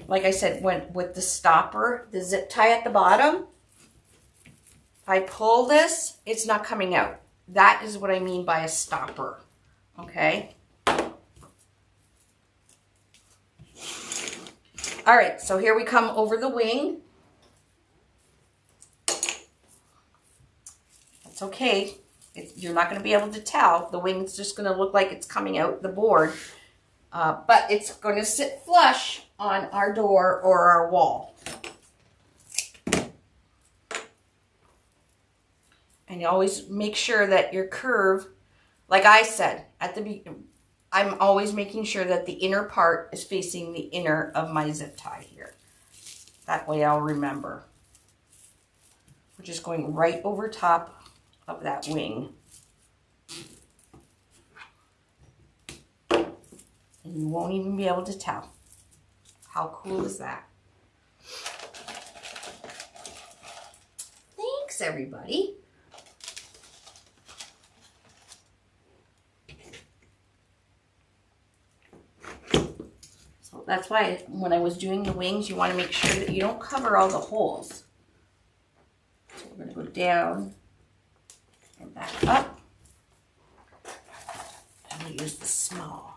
like I said, with the stopper, the zip tie at the bottom, I pull this, it's not coming out. That is what I mean by a stopper, okay? All right, so here we come over the wing. That's okay. You're not going to be able to tell. The wing's just going to look like it's coming out the board, but it's going to sit flush on our door or our wall. And you always make sure that your curve, like I said at the beginning, I'm always making sure that the inner part is facing the inner of my zip tie here. That way I'll remember. We're just going right over top of that wing. And you won't even be able to tell. How cool is that? Thanks, everybody. So that's why when I was doing the wings, you want to make sure that you don't cover all the holes. So we're going to go down and back up. I'm going to use the small.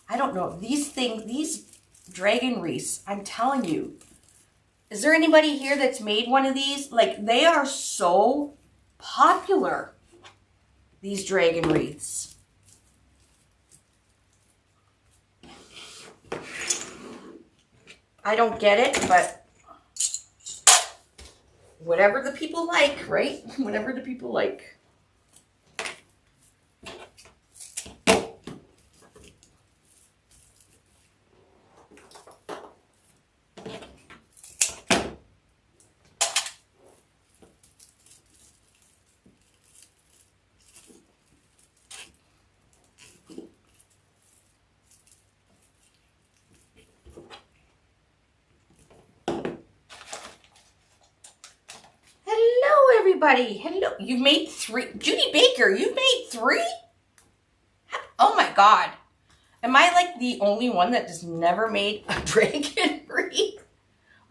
I don't know, these dragon wreaths, I'm telling you, is there anybody here that's made one of these? Like, they are so popular, these dragon wreaths. I don't get it, but whatever the people like, right? Whatever the people like. Everybody, hello. You've made 3. Judy Baker, you've made 3? Oh my God. Am I like the only one that has never made a dragon wreath?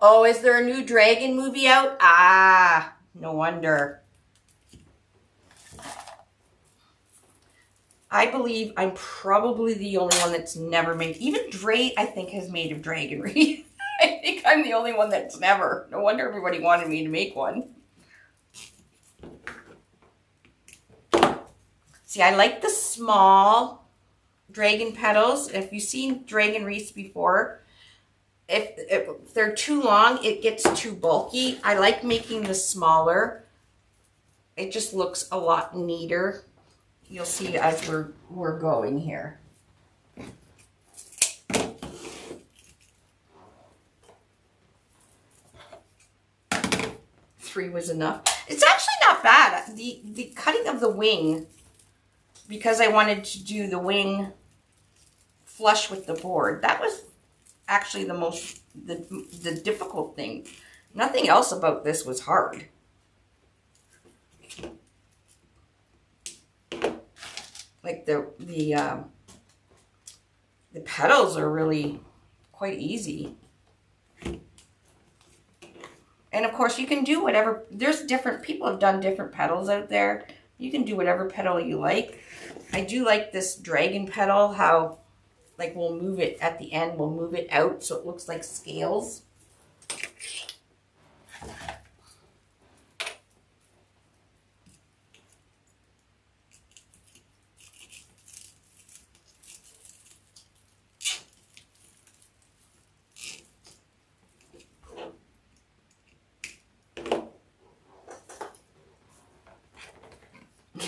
Oh, is there a new dragon movie out? Ah, no wonder. I believe I'm probably the only one that's never made. Even Dre, I think, has made a dragon wreath. I think I'm the only one that's never. No wonder everybody wanted me to make one. See, I like the small dragon petals. If you've seen dragon wreaths before, if they're too long, it gets too bulky. I like making the smaller. It just looks a lot neater. You'll see as we're going here. Three was enough. It's actually not bad. The cutting of the wing, because I wanted to do the wing flush with the board, that was actually the difficult thing. Nothing else about this was hard. Like the petals are really quite easy. And of course you can do whatever, there's different, people have done different petals out there. You can do whatever petal you like. I do like this dragon petal, how like we'll move it at the end, we'll move it out so it looks like scales.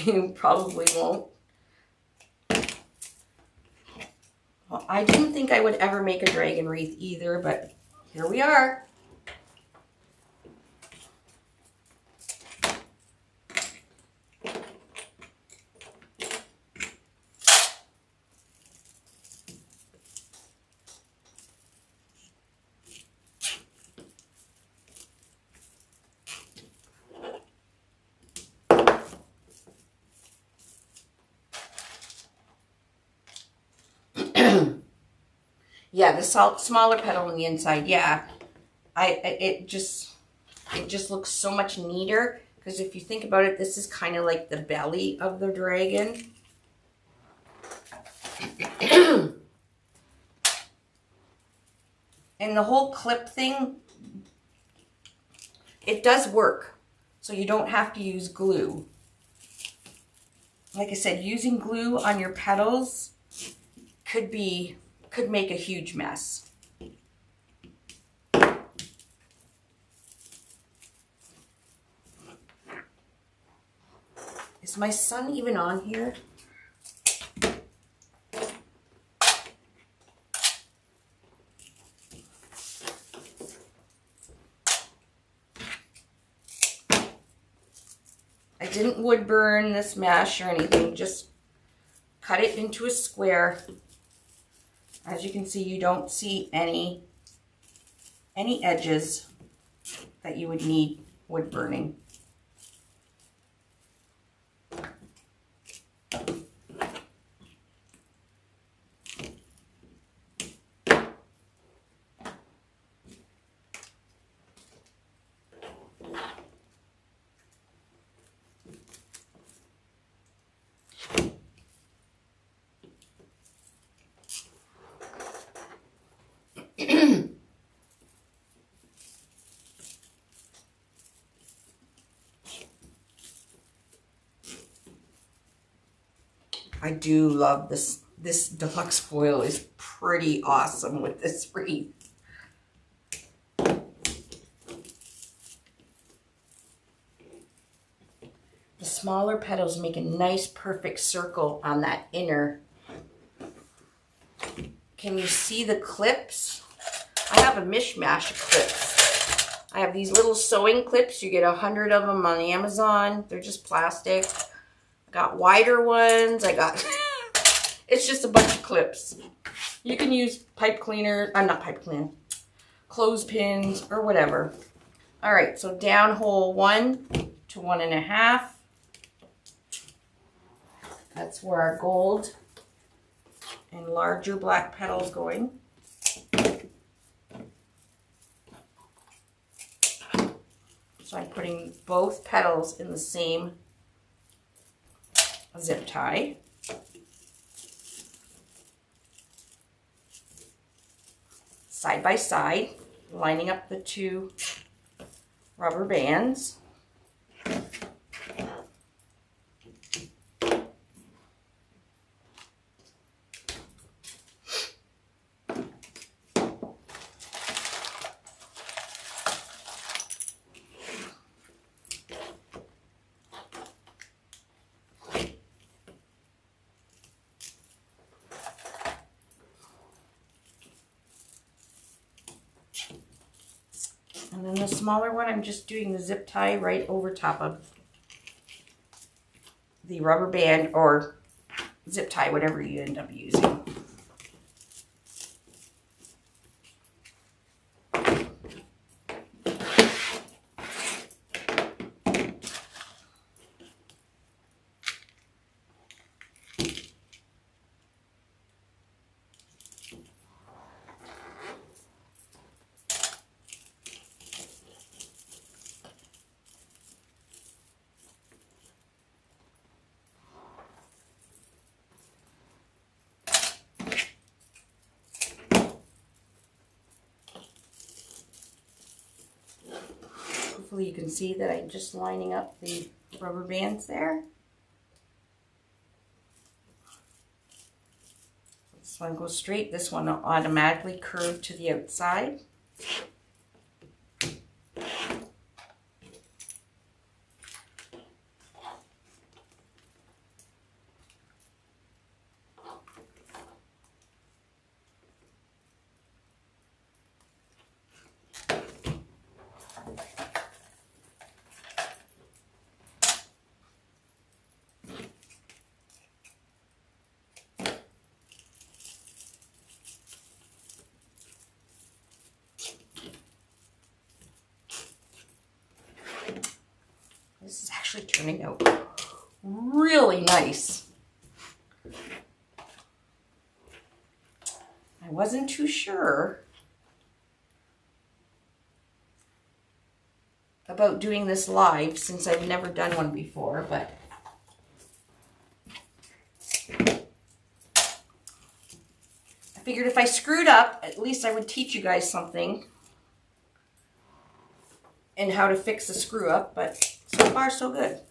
You probably won't. Well, I didn't think I would ever make a dragon wreath either, but here we are. Yeah, the smaller petal on the inside. Yeah, it just looks so much neater, because if you think about it, this is kind of like the belly of the dragon. And the whole clip thing, it does work, so you don't have to use glue. Like I said, using glue on your petals could make a huge mess. Is my son even on here? I didn't wood burn this mesh or anything, just cut it into a square. As you can see, you don't see any edges that you would need wood burning. I do love this. This deluxe foil is pretty awesome with this wreath. The smaller petals make a nice perfect circle on that inner. Can you see the clips? I have a mishmash of clips. I have these little sewing clips. You get 100 of them on Amazon. They're just plastic. Got wider ones. I got, it's just a bunch of clips. You can use pipe cleaner, not pipe cleaner, clothespins or whatever. All right, so down hole 1 to 1.5. That's where our gold and larger black petals going. So I'm putting both petals in the same zip tie. Side by side, lining up the two rubber bands. And then the smaller one, I'm just doing the zip tie right over top of the rubber band or zip tie, whatever you end up using. Hopefully you can see that I'm just lining up the rubber bands there. This one goes straight, this one will automatically curve to the outside. This is actually turning out really nice. I wasn't too sure about doing this live since I've never done one before, but I figured if I screwed up, at least I would teach you guys something and how to fix the screw up, but so far so good.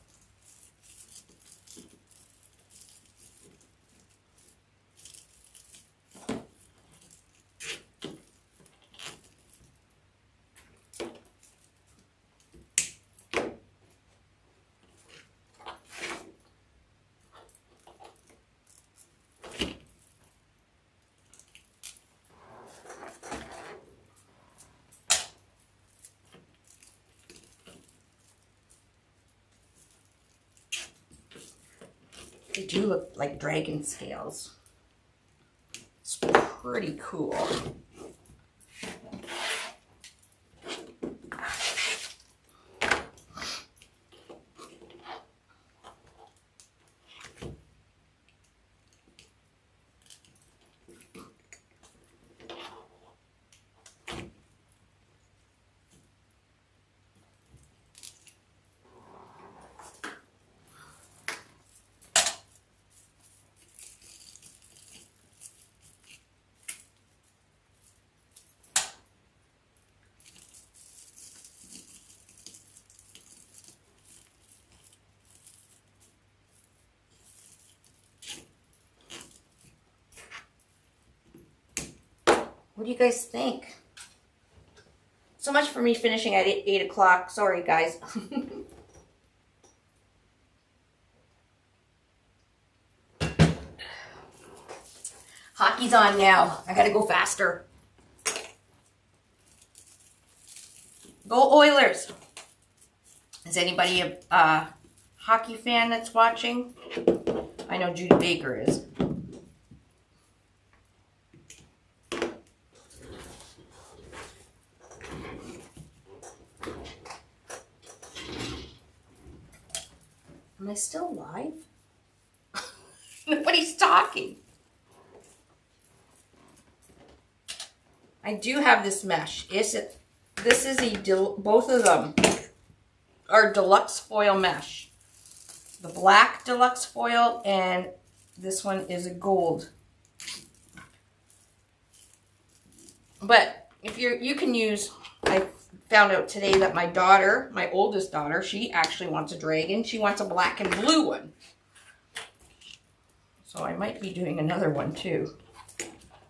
They do look like dragon scales. It's pretty cool. What do you guys think? So much for me finishing at 8 o'clock. Sorry, guys. Hockey's on now. I gotta go faster. Go Oilers! Is anybody a hockey fan that's watching? I know Judy Baker is. Am I still live? Nobody's talking. I do have this mesh. This is both of them are deluxe foil mesh. The black deluxe foil and this one is a gold. But if you can use, I found out today that my daughter, my oldest daughter, she actually wants a dragon. She wants a black and blue one. So I might be doing another one too.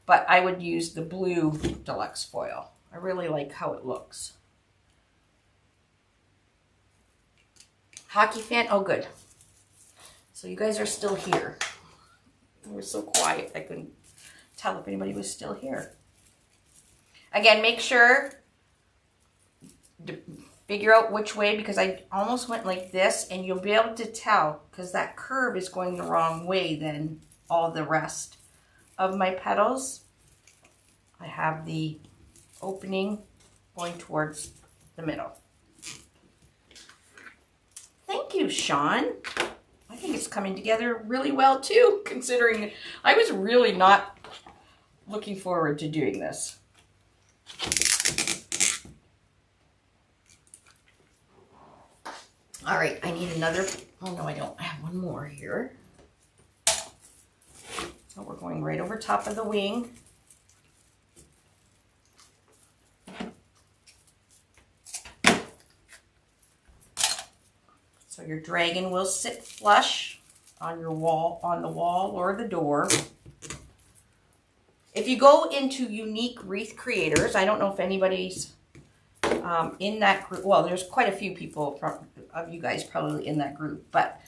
But I would use the blue deluxe foil. I really like how it looks. Hockey fan? Oh, good. So you guys are still here. It was so quiet, I couldn't tell if anybody was still here. Again, make sure to figure out which way, because I almost went like this, and you'll be able to tell because that curve is going the wrong way than all the rest of my petals. I have the opening going towards the middle. Thank you, Sean. I think it's coming together really well too, considering I was really not looking forward to doing this. All right, I need another, oh no, I don't, I have one more here. So we're going right over top of the wing. So your dragon will sit flush on your wall, on the wall or the door. If you go into Unique Wreath Creators, I don't know if anybody's in that group. Well, there's quite a few people of you guys probably in that group, but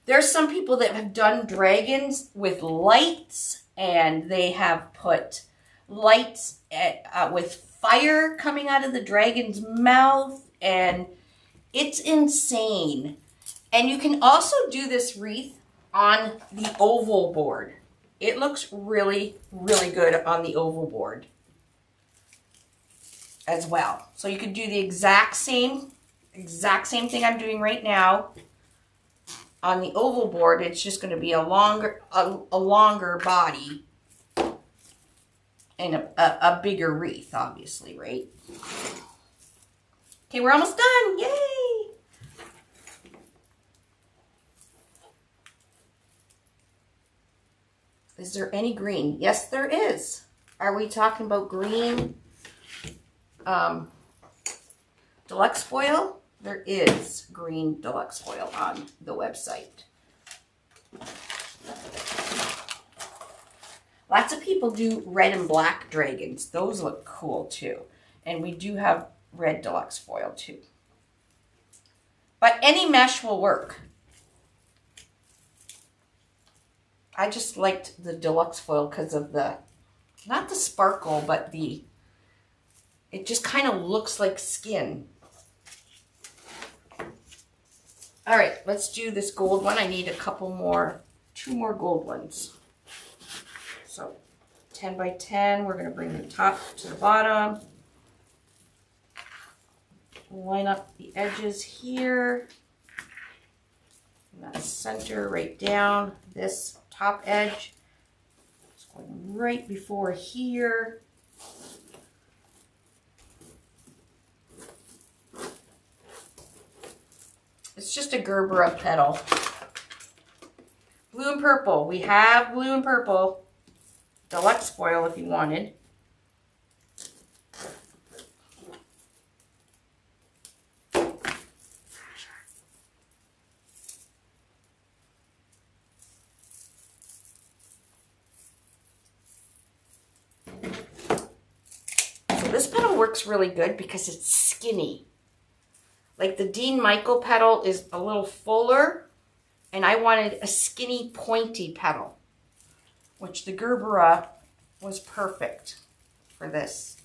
there's some people that have done dragons with lights, and they have put lights with fire coming out of the dragon's mouth, and it's insane. And you can also do this wreath on the oval board. It looks really, really good on the oval board as well. So you could do the exact same thing I'm doing right now on the oval board. It's just going to be a longer body and a bigger wreath, obviously, right? Okay, we're almost done. Yay! Is there any green? Yes, there is. Are we talking about green deluxe foil? There is green deluxe foil on the website. Lots of people do red and black dragons. Those look cool too. And we do have red deluxe foil too. But any mesh will work. I just liked the deluxe foil because of the, not the sparkle, but it just kind of looks like skin. All right, let's do this gold one. I need a couple more, 2 more gold ones. So 10 by 10, we're gonna bring the top to the bottom. Line up the edges here. And that center right down this top edge. It's going right before here. It's just a Gerbera petal. Blue and purple. We have blue and purple. Deluxe foil if you wanted. This petal works really good because it's skinny. Like the Dean Michael petal is a little fuller, and I wanted a skinny, pointy petal, which the Gerbera was perfect for this.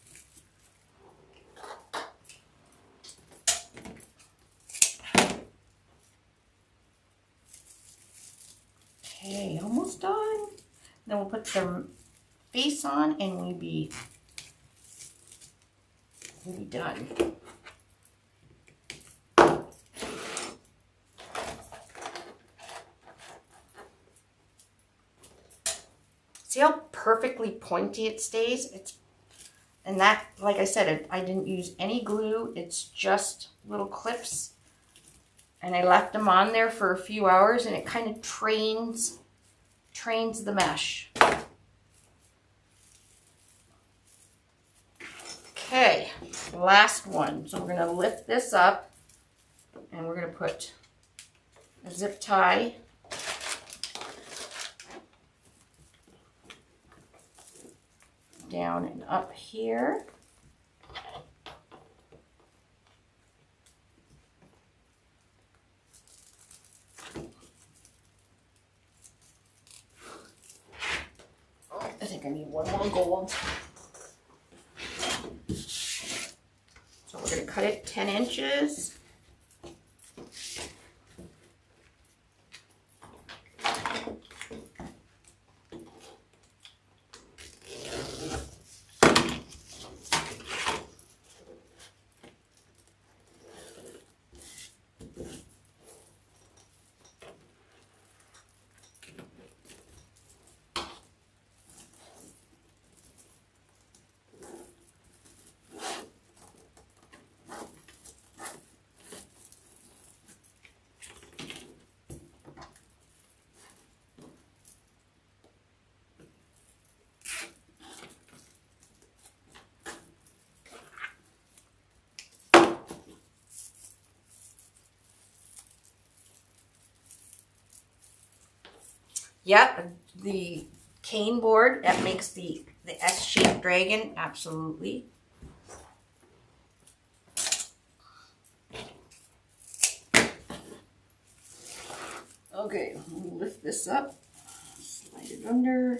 Okay, almost done. Then we'll put the face on and we'll be done. See how perfectly pointy it stays? And that, like I said, I didn't use any glue. It's just little clips. And I left them on there for a few hours, and it kind of trains the mesh. Okay, last one. So we're going to lift this up and we're going to put a zip tie down and up here. I think I need one more gold. So we're going to cut it 10 inches. Yep, the cane board that makes the S-shaped dragon, absolutely. Okay, we'll lift this up, slide it under.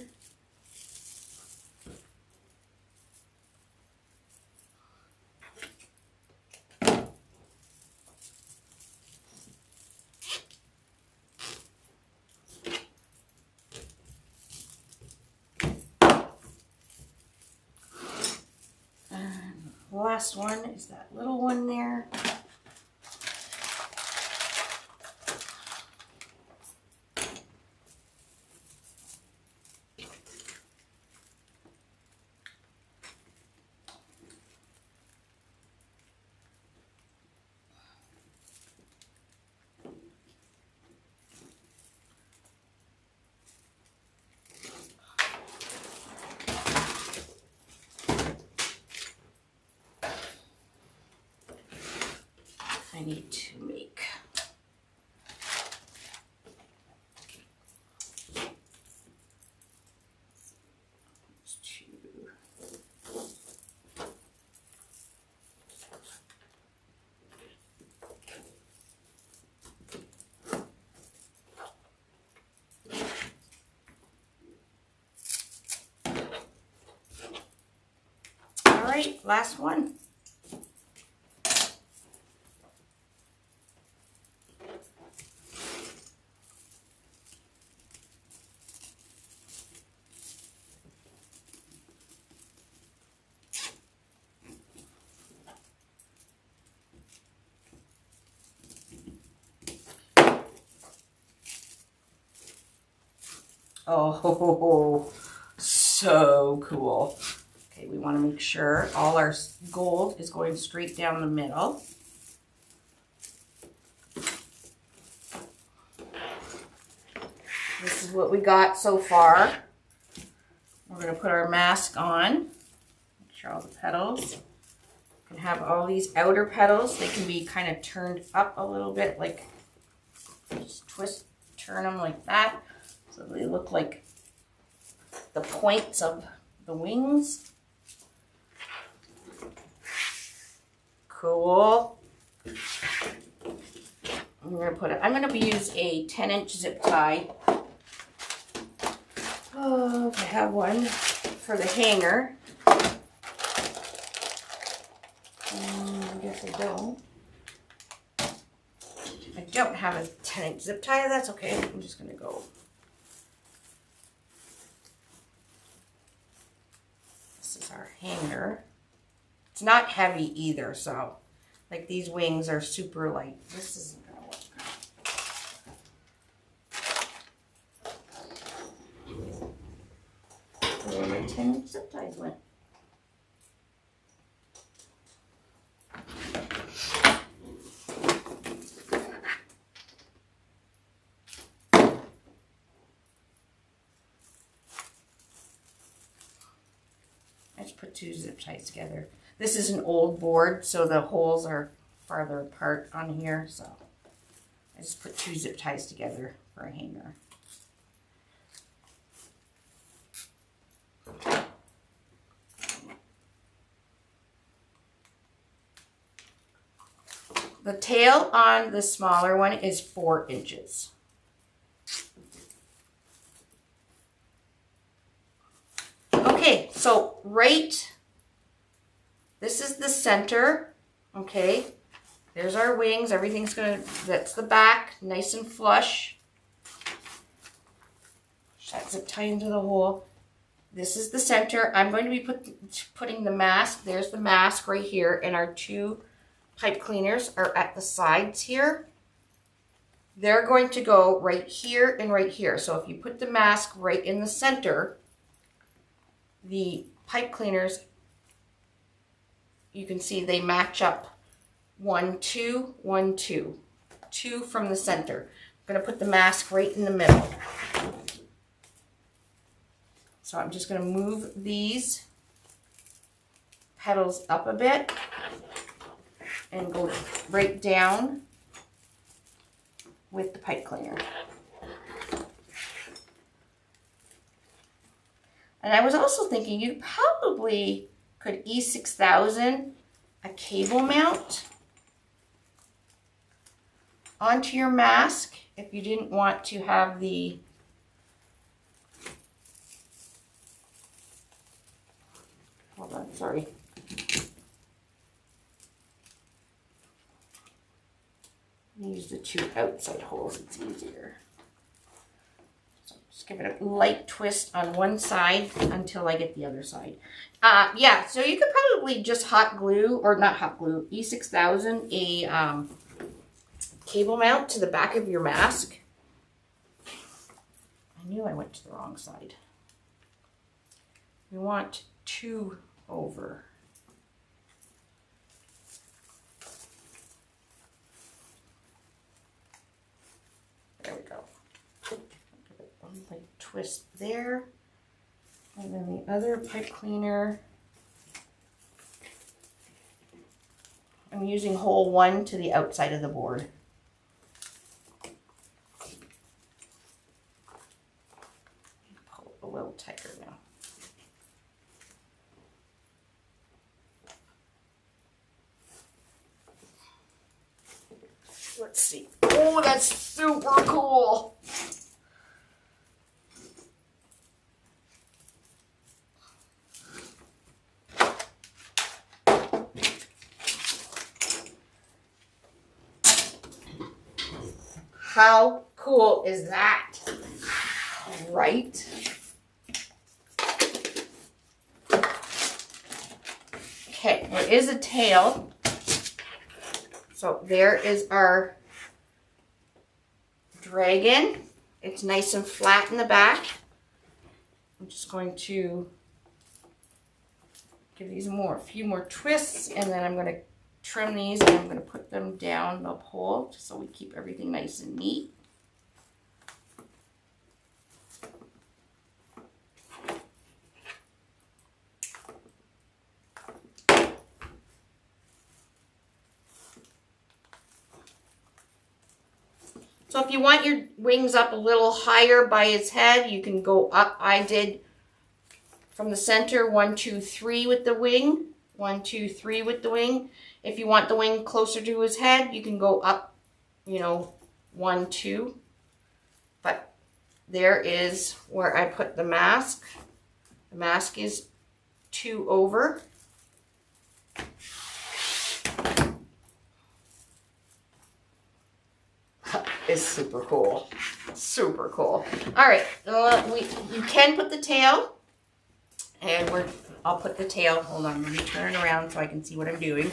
The last one is that little one there. I need to make all right, last one. Oh, so cool. Okay, we want to make sure all our gold is going straight down the middle. This is what we got so far. We're going to put our mask on. Make sure all the petals. You can have all these outer petals. They can be kind of turned up a little bit, like just twist, turn them like that. So they look like the points of the wings. Cool. I'm gonna use a 10-inch zip tie. Oh, I have one for the hanger. I guess I don't. I don't have a 10-inch zip tie. That's okay. I'm just gonna go. This is our hanger. It's not heavy either, so like these wings are super light. This isn't gonna work. Where my 10-inch zip ties went. I just put two zip ties together. This is an old board, so the holes are farther apart on here, so I just put 2 zip ties together for a hanger. The tail on the smaller one is 4 inches. Okay, so this is the center, okay? There's our wings, everything's that's the back, nice and flush. That zip tie into the hole. This is the center. I'm going to be putting the mask, there's the mask right here, and our 2 pipe cleaners are at the sides here. They're going to go right here and right here. So if you put the mask right in the center, the pipe cleaners, you can see they match up 1, 2, 1, 2. 2 from the center. I'm going to put the mask right in the middle. So I'm just going to move these petals up a bit and go right down with the pipe cleaner. And I was also thinking you probably could E6000 a cable mount onto your mask if you didn't want to have the hold on, sorry. Use the 2 outside holes, it's easier. So just give it a light twist on one side until I get the other side. Yeah, so you could probably just hot glue, or not hot glue, E6000 a cable mount to the back of your mask. I knew I went to the wrong side. We want 2 over. There we go. One light twist there. And then the other pipe cleaner. I'm using hole 1 to the outside of the board. Pull it a little tighter now. Let's see. Oh, that's super cool. How cool is that? Right? Okay, there is a tail. So there is our dragon. It's nice and flat in the back. I'm just going to give these a few more twists, and then I'm going to trim these and I'm going to put them down the pole just so we keep everything nice and neat. So if you want your wings up a little higher by its head, you can go up. I did from the center 1, 2, 3 with the wing. 1, 2, 3 with the wing. If you want the wing closer to his head, you can go up, 1, 2. But there is where I put the mask. The mask is 2 over. Is super cool. Super cool. All right, you can put the tail, and I'll put the tail. Hold on, let me turn it around so I can see what I'm doing.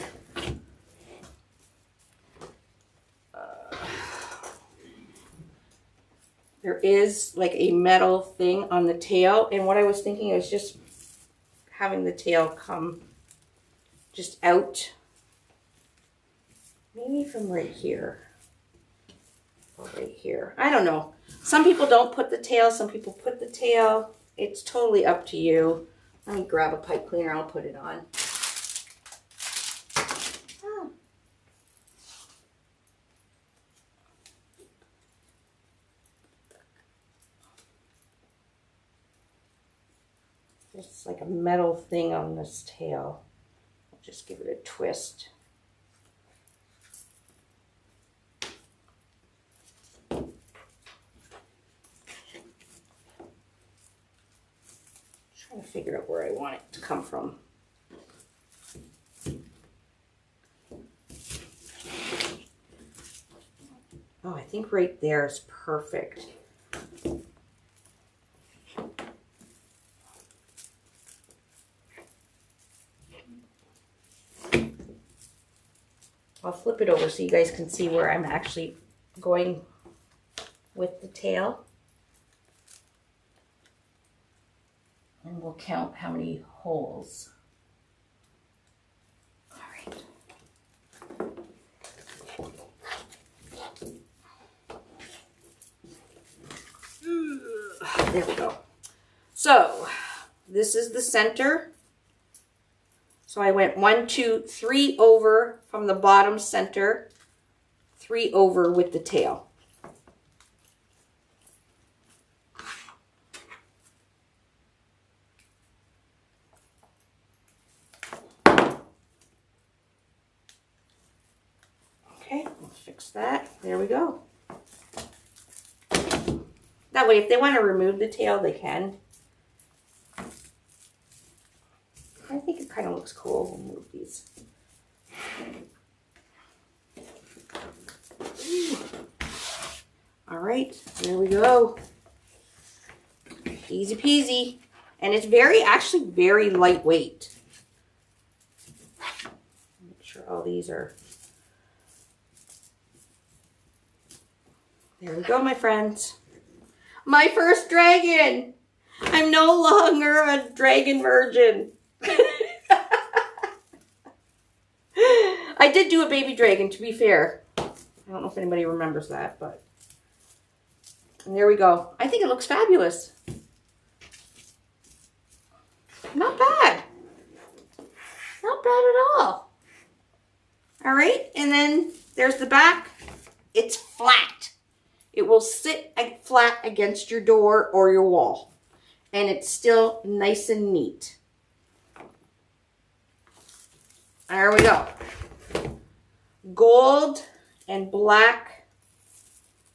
There is like a metal thing on the tail, and what I was thinking is just having the tail come just out, maybe from right here. Right here. I don't know. Some people don't put the tail. Some people put the tail. It's totally up to you. Let me grab a pipe cleaner. I'll put it on. Just like a metal thing on this tail. I'll just give it a twist. Trying to figure out where I want it to come from. Oh, I think right there is perfect. I'll flip it over so you guys can see where I'm actually going with the tail. And we'll count how many holes. All right. There we go. So this is the center. So I went 1, 2, 3 over from the bottom center, 3 over with the tail. Okay, we'll fix that. There we go. That way, if they want to remove the tail, they can. I think it kind of looks cool. We'll move these. All right, there we go. Easy peasy. And it's actually very lightweight. Make sure all these are. There we go, my friends. My first dragon. I'm no longer a dragon virgin. I did do a baby dragon, to be fair. I don't know if anybody remembers that, but and there we go. I think it looks fabulous. Not bad. Not bad at all. All right, and then there's the back. It's flat. It will sit flat against your door or your wall. And it's still nice and neat. There we go. Gold and black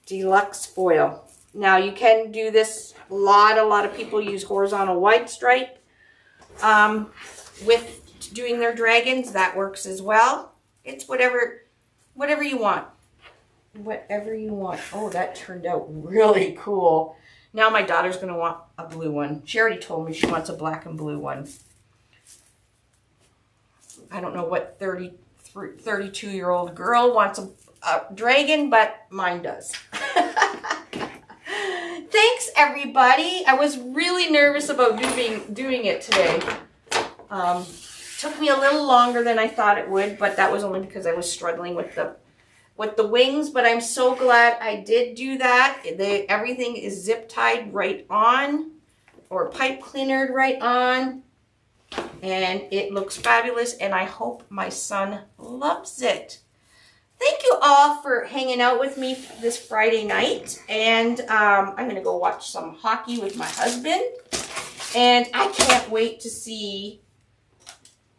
deluxe foil. Now you can do this. A lot of people use horizontal wide stripe with doing their dragons. That works as well. It's whatever you want. Whatever you want. Oh, that turned out really cool. Now my daughter's going to want a blue one. She already told me she wants a black and blue one. I don't know what 32-year-old girl wants a dragon, but mine does. Thanks, everybody. I was really nervous about doing it today. Took me a little longer than I thought it would, but that was only because I was struggling with the wings, but I'm so glad I did do that. Everything is zip tied right on, or pipe cleanered right on, and it looks fabulous, and I hope my son loves it. Thank you all for hanging out with me this Friday night, and I'm going to go watch some hockey with my husband, and I can't wait to see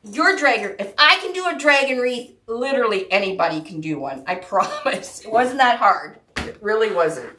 your dragon. If I can do a dragon wreath, literally anybody can do one. I promise. It wasn't that hard. It really wasn't.